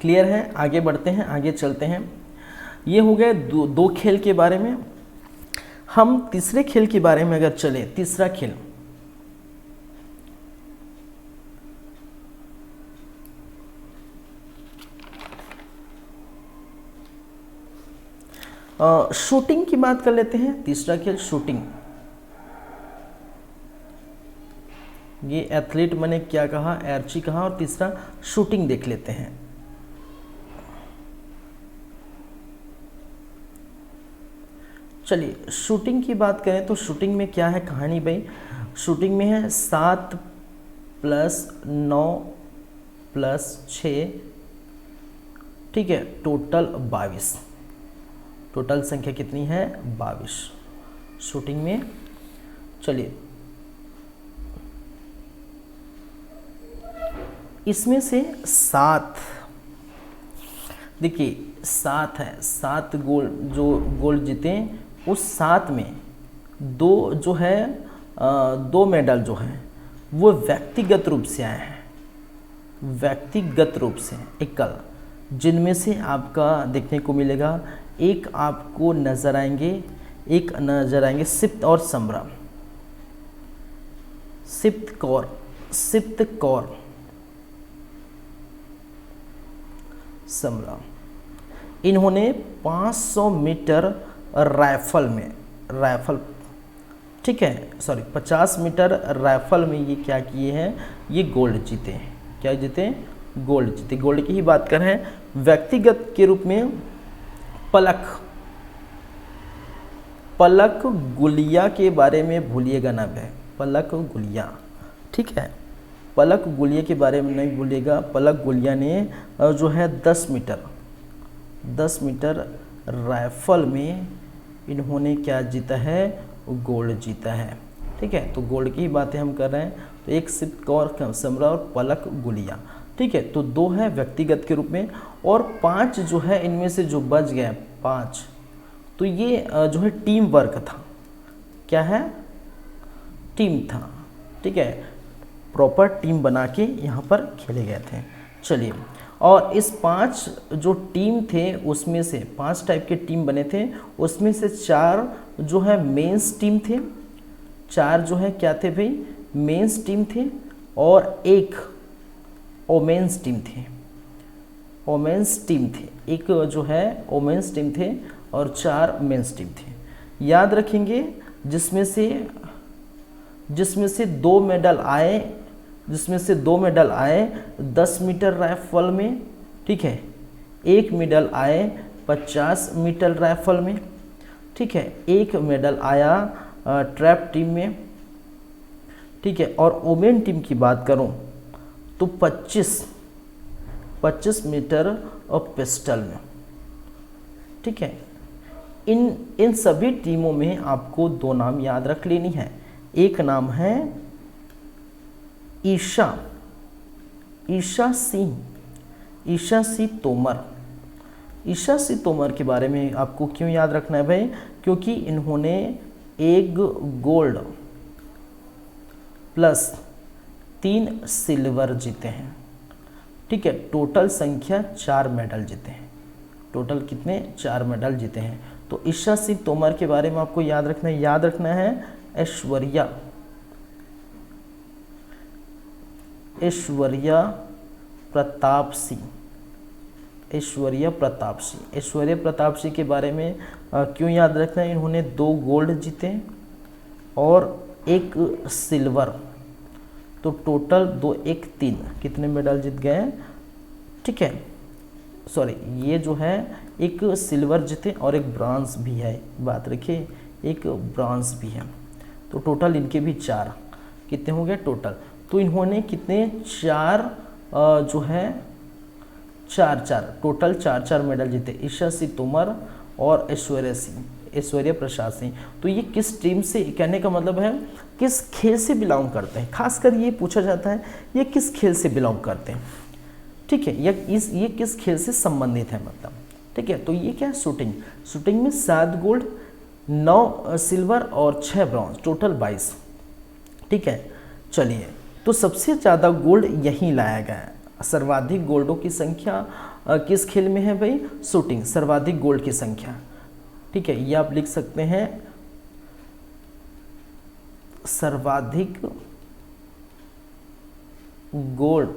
क्लियर है? आगे बढ़ते हैं, आगे चलते हैं। ये हो गए दो खेल के बारे में। हम तीसरे खेल के बारे में अगर चले, तीसरा खेल शूटिंग की बात कर लेते हैं। तीसरा खेल शूटिंग। ये एथलीट मैंने क्या कहा, आर्ची कहा, और तीसरा शूटिंग देख लेते हैं। चलिए शूटिंग की बात करें तो शूटिंग में क्या है कहानी भाई? शूटिंग में है 7 + 9 + 6, ठीक है, टोटल 22। टोटल संख्या कितनी है? 22 शूटिंग में। चलिए इसमें से 7, देखिए 7 है, 7 गोल्ड जीते। उस 7 में 2 जो है 2 मेडल जो हैं वो व्यक्तिगत रूप से आए हैं, व्यक्तिगत रूप से एकल, जिनमें से आपका देखने को मिलेगा, एक आपको नज़र आएंगे, एक नज़र आएंगे सिप्त और समरा, सिप्त कौर समरा। इन्होंने 500 मीटर राइफल, ठीक है, सॉरी 50 मीटर राइफल में ये क्या किए हैं? ये गोल्ड जीते हैं। क्या जीते? गोल्ड जीते। गोल्ड की ही बात कर रहे हैं। व्यक्तिगत के रूप में पलक गुलिया के बारे में भूलिएगा ना भाई, पलक गुलिया, ठीक है, पलक गुलिया के बारे में नहीं भूलिएगा। पलक गुलिया ने जो है 10 मीटर राइफल में इन्होंने क्या जीता है? गोल्ड जीता है, ठीक है। तो गोल्ड की ही बातें हम कर रहे हैं। तो एक सिप्त कौर समरा और पलक गुलिया, ठीक है। तो 2 है व्यक्तिगत के रूप में, और 5 जो है इनमें से जो बच गए 5, तो ये जो है टीम वर्क था। क्या है? टीम था, ठीक है, प्रॉपर टीम बना के यहाँ पर खेले गए थे। चलिए, और इस 5 जो टीम थे उसमें से 5 टाइप के टीम बने थे, उसमें से 4 जो है मेंस टीम थे, 4 जो है क्या थे भाई? मेंस टीम थे, और एक ओमेंस टीम थे। एक जो है ओमेंस टीम थे और 4 मेंस टीम थे। याद रखेंगे, जिसमें से 2 मेडल आए 10 मीटर राइफल में, ठीक है, 1 मेडल आए 50 मीटर राइफल में, ठीक है, 1 मेडल आया ट्रैप टीम में, ठीक है। और वोमेन टीम की बात करूं तो 25 मीटर और पिस्टल में, ठीक है। इन सभी टीमों में आपको 2 नाम याद रख लेनी है। एक नाम है ईशा सिंह तोमर। ईशा सिंह तोमर के बारे में आपको क्यों याद रखना है भाई? क्योंकि इन्होंने 1 गोल्ड प्लस 3 सिल्वर जीते हैं, ठीक है। टोटल संख्या 4 मेडल जीते हैं। टोटल कितने? 4 मेडल जीते हैं। तो ईशा सिंह तोमर के बारे में आपको याद रखना है ऐश्वर्या प्रताप सिंह। ऐश्वर्या प्रताप सिंह के बारे में क्यों याद रखना है? इन्होंने 2 गोल्ड जीते और 1 सिल्वर, तो टोटल 2 1 3 कितने मेडल जीत गए? ठीक है, सॉरी, ये जो है 1 सिल्वर जीते और 1 ब्रॉन्ज भी है, बात रखिए, 1 ब्रॉन्ज भी है। तो टोटल इनके भी 4 कितने हो गए टोटल? तो इन्होंने कितने 4 जो है 4 टोटल 4 मेडल जीते। ईशा सिंह तोमर और ऐश्वर्या सिंह, ऐश्वर्या प्रसाद सिंह। तो ये किस टीम से, कहने का मतलब है किस खेल से बिलोंग करते हैं, खासकर ये पूछा जाता है ये किस खेल से बिलोंग करते हैं, ठीक है, ये किस खेल से संबंधित है मतलब, ठीक है। तो ये क्या है, शूटिंग। शूटिंग में 7 गोल्ड 9 सिल्वर और 6 ब्रॉन्ज, टोटल 22, ठीक है। चलिए, तो सबसे ज़्यादा गोल्ड यहीं लाया गया है। सर्वाधिक गोल्डों की संख्या किस खेल में है भाई, शूटिंग, सर्वाधिक गोल्ड की संख्या, ठीक है। ये आप लिख सकते हैं, सर्वाधिक गोल्ड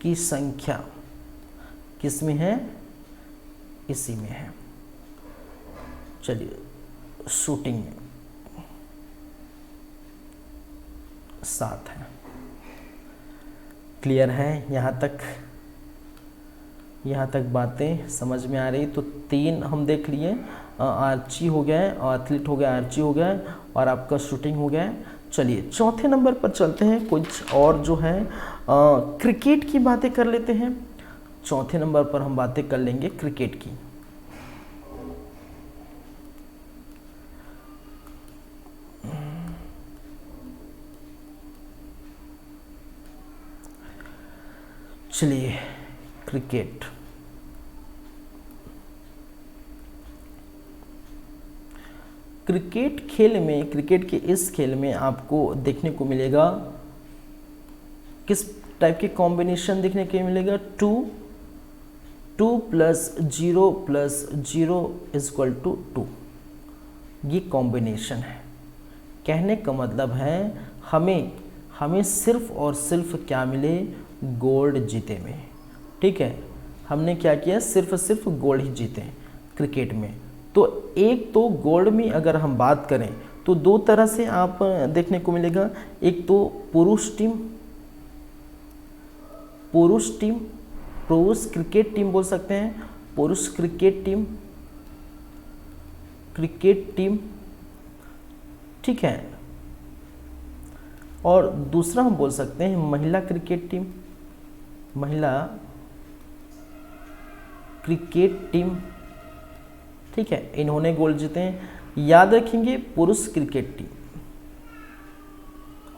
की संख्या किस में है, इसी में है। चलिए, शूटिंग में 7 है। क्लियर है यहाँ तक बातें समझ में आ रही। तो 3 हम देख लिए, आर्ची हो गया है, एथलीट हो गया, आर्ची हो गया है, और आपका शूटिंग हो गया है। चलिए, चौथे नंबर पर चलते हैं, कुछ और जो है क्रिकेट की बातें कर लेते हैं। चौथे नंबर पर हम बातें कर लेंगे क्रिकेट की। चलिए, क्रिकेट, क्रिकेट के इस खेल में आपको देखने को मिलेगा किस टाइप के कॉम्बिनेशन देखने को मिलेगा, 2 + 0 + 0 = 2, ये कॉम्बिनेशन है। कहने का मतलब है हमें सिर्फ और सिर्फ क्या मिले, गोल्ड जीते में, ठीक है। हमने क्या किया, सिर्फ गोल्ड ही जीते क्रिकेट में। तो एक तो गोल्ड में अगर हम बात करें तो 2 तरह से आप देखने को मिलेगा, एक तो पुरुष क्रिकेट टीम बोल सकते हैं, पुरुष क्रिकेट टीम, ठीक है। और दूसरा हम बोल सकते हैं महिला क्रिकेट टीम, ठीक है। इन्होंने गोल्ड जीते हैं। याद रखेंगे, पुरुष क्रिकेट टीम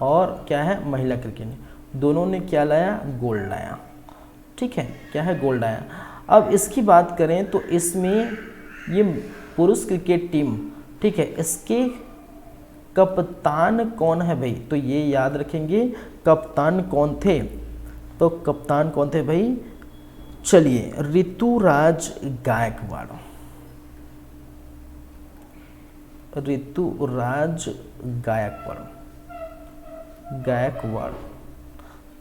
और क्या है, महिला क्रिकेट, दोनों ने क्या लाया, गोल्ड लाया, ठीक है, क्या है, गोल्ड आया। अब इसकी बात करें तो इसमें ये पुरुष क्रिकेट टीम, ठीक है, इसके कप्तान कौन है भाई, तो ये याद रखेंगे कप्तान कौन थे, तो कप्तान कौन थे भाई, चलिए, ऋतुराज गायकवाड़,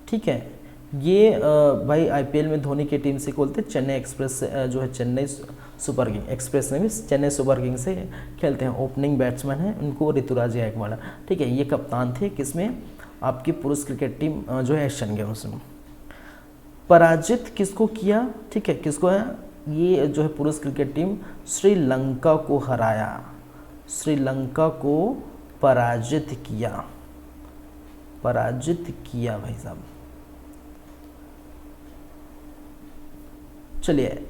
ठीक है। ये भाई आईपीएल में धोनी की टीम से खोलते, चेन्नई एक्सप्रेस जो है, चेन्नई सुपर किंग एक्सप्रेस में भी चेन्नई सुपर किंग से खेलते हैं, ओपनिंग बैट्समैन है उनको ऋतुराज गायकवाड़, ठीक है। ये कप्तान थे किसमें, आपकी पुरुष क्रिकेट टीम जो है एशियन गेम्स में। पराजित किसको किया, ठीक है, किसको है, ये जो है पुरुष क्रिकेट टीम श्रीलंका को हराया, श्रीलंका को पराजित किया भाई साहब। चलिए,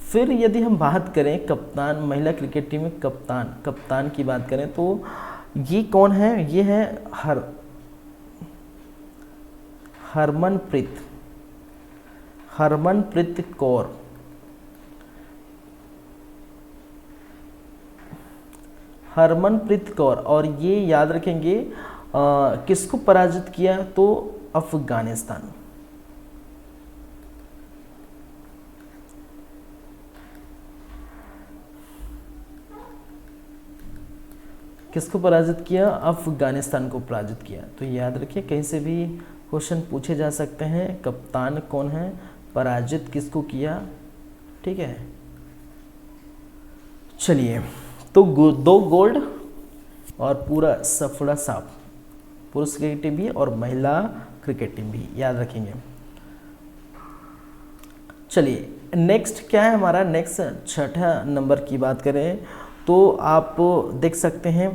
फिर यदि हम बात करें कप्तान, महिला क्रिकेट टीम में कप्तान की बात करें तो ये कौन है, ये है हरमनप्रीत कौर, और ये याद रखेंगे किसको पराजित किया, तो अफगानिस्तान, किसको पराजित किया, अफगानिस्तान को पराजित किया। तो याद रखिए, कहीं से भी क्वेश्चन पूछे जा सकते हैं, कप्तान कौन है, पराजित किसको किया, ठीक है। चलिए, तो 2 गोल्ड और पूरा सफड़ा साफ, पुरुष क्रिकेट टीम भी और महिला क्रिकेट टीम भी, याद रखेंगे। चलिए, नेक्स्ट क्या है हमारा, नेक्स्ट 6ठा नंबर की बात करें तो आप देख सकते हैं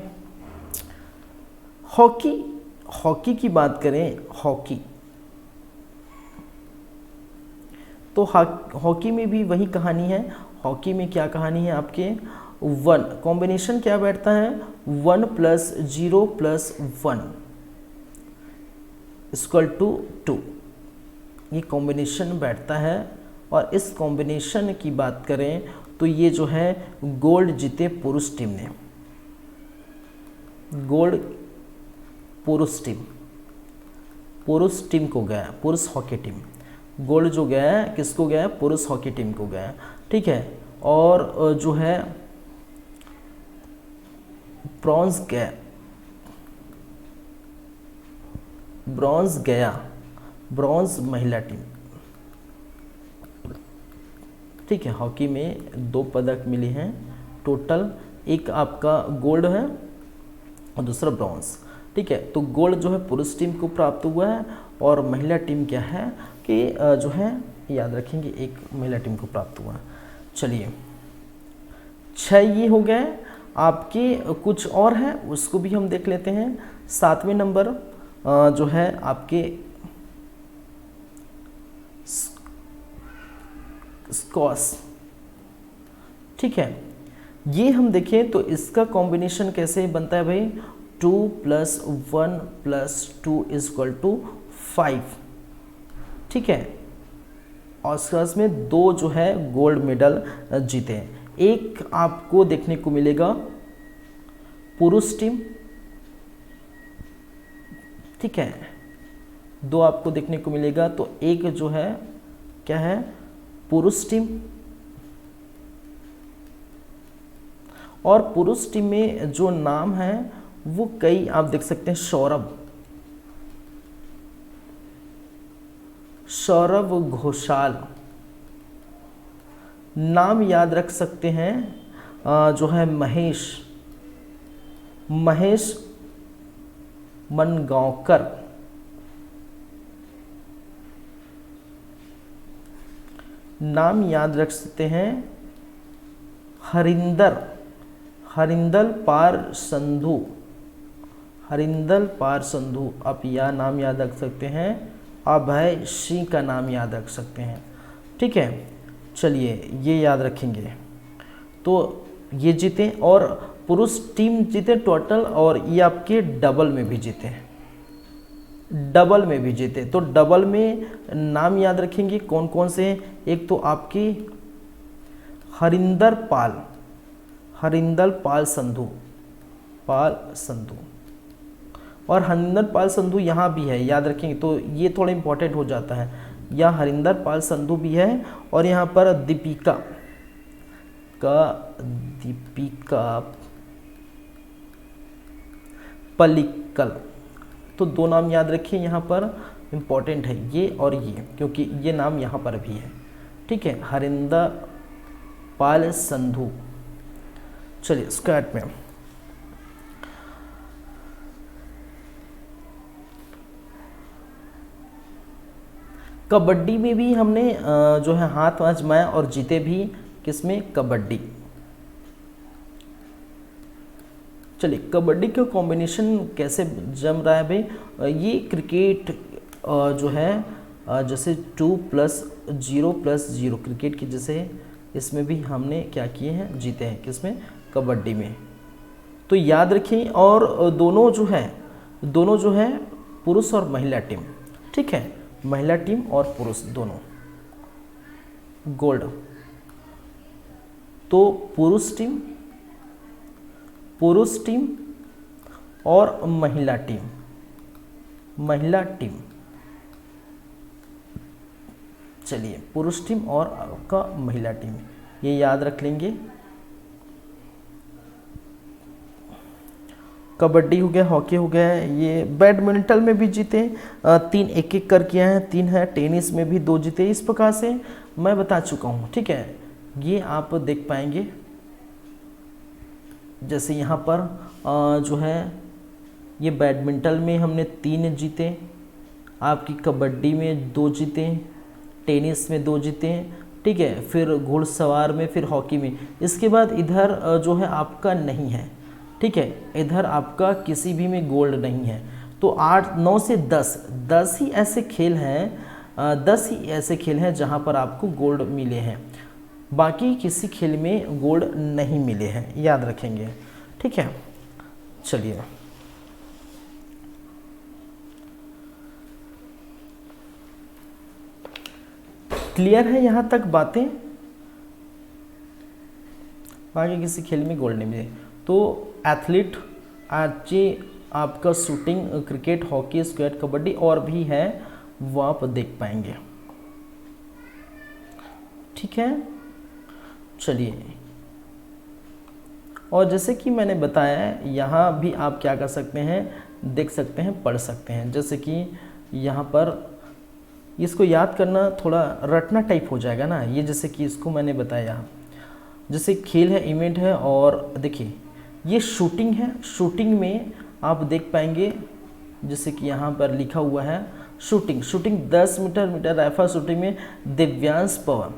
हॉकी की बात करें, हॉकी में भी वही कहानी है। हॉकी में क्या कहानी है आपके, 1 कॉम्बिनेशन क्या बैठता है, 1 + 0 + 1 = 2, ये कॉम्बिनेशन बैठता है। और इस कॉम्बिनेशन की बात करें तो ये जो है गोल्ड जीते पुरुष टीम ने, गोल्ड पुरुष टीम को गया, पुरुष हॉकी टीम, गोल्ड जो गया है किसको गया है, पुरुष हॉकी टीम को गया, ठीक है। और जो है ब्रॉन्ज गया ब्रॉन्ज महिला टीम, ठीक है। हॉकी में 2 पदक मिले हैं टोटल, एक आपका गोल्ड है और दूसरा ब्रॉन्ज, ठीक है। तो गोल्ड जो है पुरुष टीम को प्राप्त हुआ है और महिला टीम क्या है कि जो है याद रखेंगे एक महिला टीम को प्राप्त हुआ। चलिए 6 ये हो गए आपके, कुछ और है उसको भी हम देख लेते हैं। 7वें नंबर जो है आपके स्क्वॉश, ठीक है। ये हम देखें तो इसका कॉम्बिनेशन कैसे बनता है भाई, 2 + 1 + 2 = 5, ठीक है। और स्क्वॉश में 2 जो है गोल्ड मेडल जीते हैं। एक आपको देखने को मिलेगा पुरुष टीम, ठीक है, 2 आपको देखने को मिलेगा। तो एक जो है क्या है, पुरुष टीम, और पुरुष टीम में जो नाम है वो कई आप देख सकते हैं, सौरभ घोषाल नाम याद रख सकते हैं। जो है महेश मनगांवकर, नाम याद रख सकते हैं हरिंदर पार संधू, आप यह नाम याद रख सकते हैं। अभय सिंह का नाम याद रख सकते हैं, ठीक है। चलिए ये याद रखेंगे। तो ये जीते और पुरुष टीम जीते टोटल, और ये आपके डबल में भी जीते, तो डबल में नाम याद रखेंगे कौन कौन से हैं। एक तो आपकी हरिंदर पाल संधू, और हरिंदर पाल संधू यहाँ भी है, याद रखेंगे। तो ये थोड़ा इंपॉर्टेंट हो जाता है, यहाँ हरिंदर पाल संधू भी है, और यहाँ पर दीपिका पल्लिकल, तो 2 नाम याद रखिए, यहाँ पर इम्पॉर्टेंट है ये और ये, क्योंकि ये नाम यहाँ पर भी है, ठीक है, हरिंदर पाल संधू। चलिए स्क्वाट में कबड्डी में भी हमने जो है हाथ आजमाया और जीते भी, किसमें, कबड्डी। चलिए कबड्डी का कॉम्बिनेशन कैसे जम रहा है भाई, ये क्रिकेट जो है जैसे 2 + 0 + 0 क्रिकेट की जैसे, इसमें भी हमने क्या किए हैं, जीते हैं, किसमें, कबड्डी में। तो याद रखें, और दोनों जो है पुरुष और महिला टीम, ठीक है, महिला टीम और पुरुष दोनों गोल्ड। तो पुरुष टीम और महिला टीम, चलिए पुरुष टीम और आपका महिला टीम, ये याद रख लेंगे। कबड्डी हो गया, हॉकी हो गया, ये बैडमिंटन में भी जीते 3 एक कर किया है, 3 है, टेनिस में भी 2 जीते। इस प्रकार से मैं बता चुका हूँ, ठीक है, ये आप देख पाएंगे। जैसे यहाँ पर जो है ये बैडमिंटन में हमने 3 जीते, आपकी कबड्डी में 2 जीते, टेनिस में 2 जीते, ठीक है, फिर घुड़सवार में, फिर हॉकी में। इसके बाद इधर जो है आपका नहीं है, ठीक है, इधर आपका किसी भी में गोल्ड नहीं है। तो 8, 9 से 10 ही ऐसे खेल हैं, 10 ही ऐसे खेल हैं जहां पर आपको गोल्ड मिले हैं। बाकी किसी खेल में गोल्ड नहीं मिले हैं, याद रखेंगे। ठीक है, चलिए क्लियर है यहाँ तक बातें? बाकी किसी खेल में गोल्ड नहीं मिले। तो एथलीट आज आपका shooting, cricket, hockey, squash, kabaddi और भी है, वो आप देख पाएंगे। ठीक है, चलिए। और जैसे कि मैंने बताया, यहाँ भी आप क्या कर सकते हैं, देख सकते हैं, पढ़ सकते हैं। जैसे कि यहाँ पर इसको याद करना थोड़ा रटना टाइप हो जाएगा ना, ये जैसे कि इसको मैंने बताया, जैसे खेल है, इवेंट है, और देखिए ये शूटिंग है। शूटिंग में आप देख पाएंगे जैसे कि यहाँ पर लिखा हुआ है शूटिंग 10 मीटर राइफल शूटिंग में दिव्यांश पवन,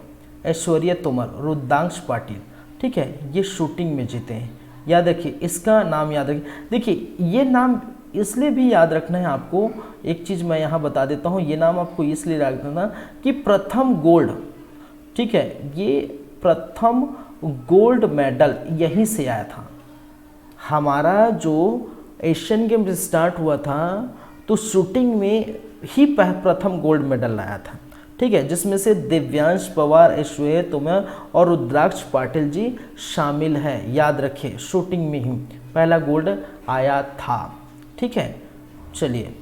ऐश्वर्या तोमर, रुद्रांश पाटिल, ठीक है, ये शूटिंग में जीते हैं। याद रखिए, इसका नाम याद रखिए। देखिए ये नाम इसलिए भी याद रखना है आपको, एक चीज़ मैं यहाँ बता देता हूँ, ये नाम आपको इसलिए याद रखना कि प्रथम गोल्ड, ठीक है, ये प्रथम गोल्ड मेडल यहीं से आया था। हमारा जो एशियन गेम स्टार्ट हुआ था तो शूटिंग में ही प्रथम गोल्ड मेडल लाया था। ठीक है, जिसमें से दिव्यांश पवार, ऐश्वर्या तोमर और रुद्राक्ष पाटिल जी शामिल है। याद रखें, शूटिंग में ही पहला गोल्ड आया था। ठीक है, चलिए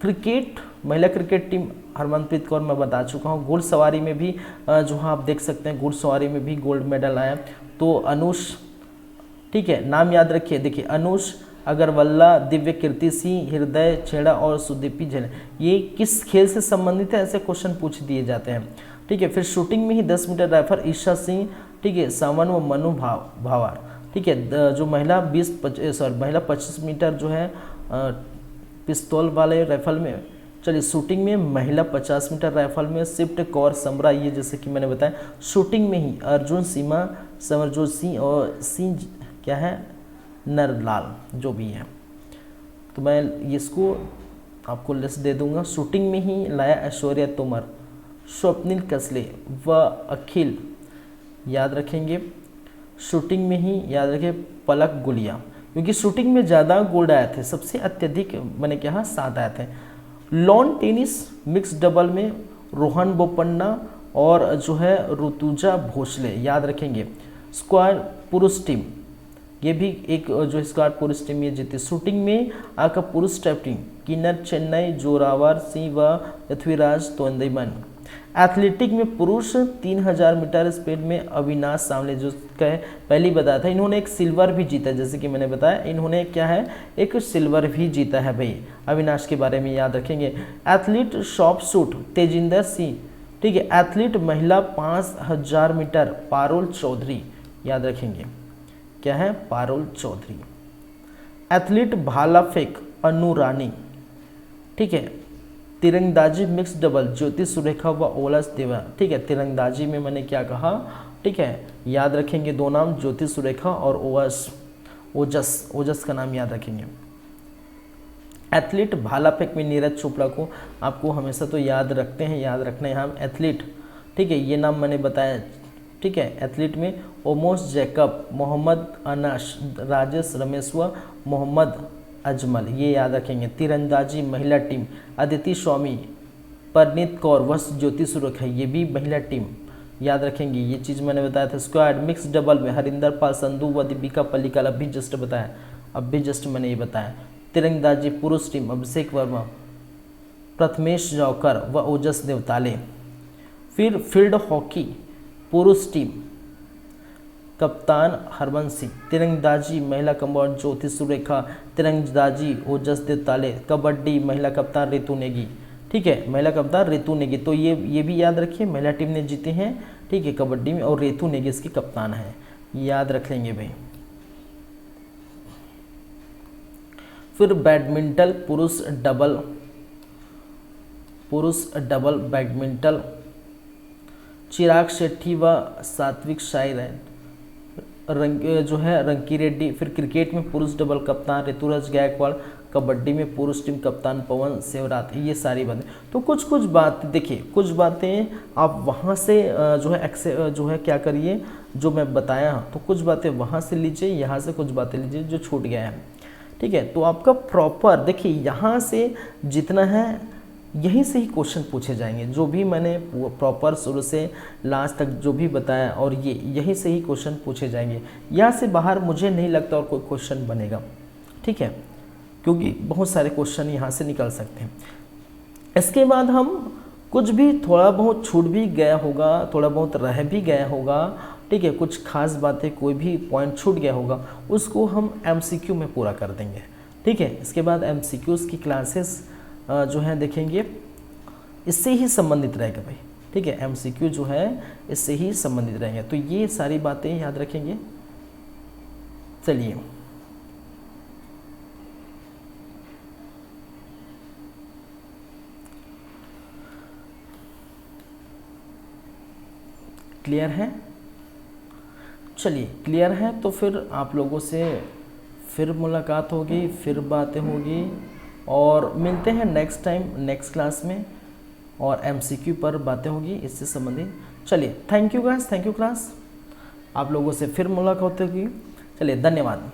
क्रिकेट, महिला क्रिकेट टीम हरमनप्रीत कौर मैं बता चुका हूँ। घुड़सवारी में भी जो आप देख सकते हैं, घुड़सवारी में भी गोल्ड मेडल आया। तो अनुष, ठीक है, नाम याद रखिए। देखिए अनुष अग्रवाला, दिव्य कीर्ति सिंह, हृदय छेड़ा और सुदीपी झेड़ा, ये किस खेल से संबंधित है, ऐसे क्वेश्चन पूछ दिए जाते हैं। ठीक है, फिर शूटिंग में ही 10 मीटर राइफल ईशा सिंह, ठीक है, सावन व मनु भावार, ठीक है, जो महिला 25 मीटर जो है पिस्तौल वाले राइफल में। चलिए शूटिंग में महिला 50 मीटर राइफल में शिफ्ट कौर समरा, ये जैसे कि मैंने बताया शूटिंग में ही अर्जुन, सीमा, समरजोत सिंह और सिंह क्या है, नरलाल, जो भी है। तो मैं इसको आपको लिस्ट दे दूंगा। शूटिंग में ही लाया ऐश्वर्या तोमर, स्वप्निल कसले व अखिल, याद रखेंगे। शूटिंग में ही याद रखें पलक गुलिया, क्योंकि शूटिंग में ज़्यादा गोल्ड आए थे, सबसे अत्यधिक मैंने क्या 7 आए थे। लॉन टेनिस मिक्स डबल में रोहन बोपन्ना और जो है ऋतुजा भोसले, याद रखेंगे। स्क्वाड पुरुष टीम, ये भी एक जो स्क्वाड पुरुष टीम ये जीती। शूटिंग में आपका पुरुष टीम किन्नर चेन्नई, जोरावर सिंह व पृथ्वीराज तोंदईमन। एथलेटिक में पुरुष 3000 मीटर स्पीड में अविनाश सामले, जो कहे पहले बताया था, इन्होंने एक सिल्वर भी जीता। जैसे कि मैंने बताया इन्होंने क्या है, एक सिल्वर भी जीता है भाई, अविनाश के बारे में याद रखेंगे। Athlete short shoot Tejinder Singh, ठीक है। एथलीट महिला 5000 मीटर पारुल चौधरी, याद रखेंगे क्या है, पारुल चौधरी। एथलीट भाला फेंक अनु रानी, ठीक है। तिरंदाजी मिक्स डबल ज्योति सुरेखा व ओलस देवा, ठीक है। तिरंदाजी में मैंने क्या कहा, ठीक है, याद रखेंगे दो नाम, ज्योति सुरेखा और ओजस का नाम याद रखेंगे। एथलीट भाला फेंक में नीरज चोपड़ा को आपको हमेशा तो याद रखते हैं, याद रखना है यहाँ एथलीट, ठीक है, ये नाम मैंने बताया, ठीक है। एथलीट में ओमोस जैकब, मोहम्मद अनास, राजेश रमेश्वर, मोहम्मद अजमल, ये याद रखेंगे। तीरंदाजी महिला टीम अदिति स्वामी, परनीत कौर व ज्योति सुरेखा, ये भी महिला टीम, याद रखेंगे, ये चीज़ मैंने बताया था। स्क्वाड मिक्स डबल में हरिंदर पाल संधू व दीपिका पल्लिकल, अभी जस्ट बताया, अभी जस्ट मैंने ये बताया। तीरंदाजी पुरुष टीम अभिषेक वर्मा, प्रथमेश जौकर व ओजस देवताले। फिर फील्ड हॉकी पुरुष टीम कप्तान हरबंस सिंह, तिरंदाजी महिला कप्तान ज्योति सुरेखा, तिरंदाजी ओजस देवताले। कबड्डी महिला कप्तान रितु नेगी, ठीक है, महिला कप्तान रितु नेगी, तो ये भी याद रखिए, महिला टीम ने जीते हैं, ठीक है, कबड्डी में, और रितु नेगी इसकी कप्तान है, याद रख लेंगे भाई। फिर बैडमिंटन पुरुष डबल बैडमिंटन चिराग शेट्टी व सात्विक साईराज, जो है रंकी रेड्डी। फिर क्रिकेट में पुरुष डबल कप्तान ऋतुराज गायकवाड़, कबड्डी में पुरुष टीम कप्तान पवन सेवरात, ये सारी बातें। तो कुछ कुछ बात देखिए, कुछ बातें आप वहाँ से जो है क्या करिए, जो मैं बताया तो कुछ बातें वहाँ से लीजिए, यहाँ से कुछ बातें लीजिए जो छूट गया है, ठीक है। तो आपका प्रॉपर देखिए यहाँ से जितना है यहीं से ही क्वेश्चन पूछे जाएंगे, जो भी मैंने प्रॉपर शुरू से लास्ट तक जो भी बताया, और ये यहीं से ही क्वेश्चन पूछे जाएंगे। यहाँ से बाहर मुझे नहीं लगता और कोई क्वेश्चन बनेगा, ठीक है, क्योंकि बहुत सारे क्वेश्चन यहाँ से निकल सकते हैं। इसके बाद हम कुछ भी थोड़ा बहुत छूट भी गया होगा, थोड़ा बहुत रह भी गया होगा, ठीक है, कुछ खास बातें कोई भी पॉइंट छूट गया होगा, उसको हम MCQ में पूरा कर देंगे, ठीक है। इसके बाद MCQs की क्लासेस जो है देखेंगे, इससे ही संबंधित रहेगा भाई, ठीक है। MCQ जो है इससे ही संबंधित रहेंगे, तो ये सारी बातें याद रखेंगे। चलिए क्लियर है, चलिए क्लियर है। तो फिर आप लोगों से फिर मुलाकात होगी, फिर बातें होगी, और मिलते हैं नेक्स्ट टाइम नेक्स्ट क्लास में, और MCQ पर बातें होगी इससे संबंधित। चलिए thank you guys, thank you class, आप लोगों से फिर मुलाकात होगी। चलिए धन्यवाद।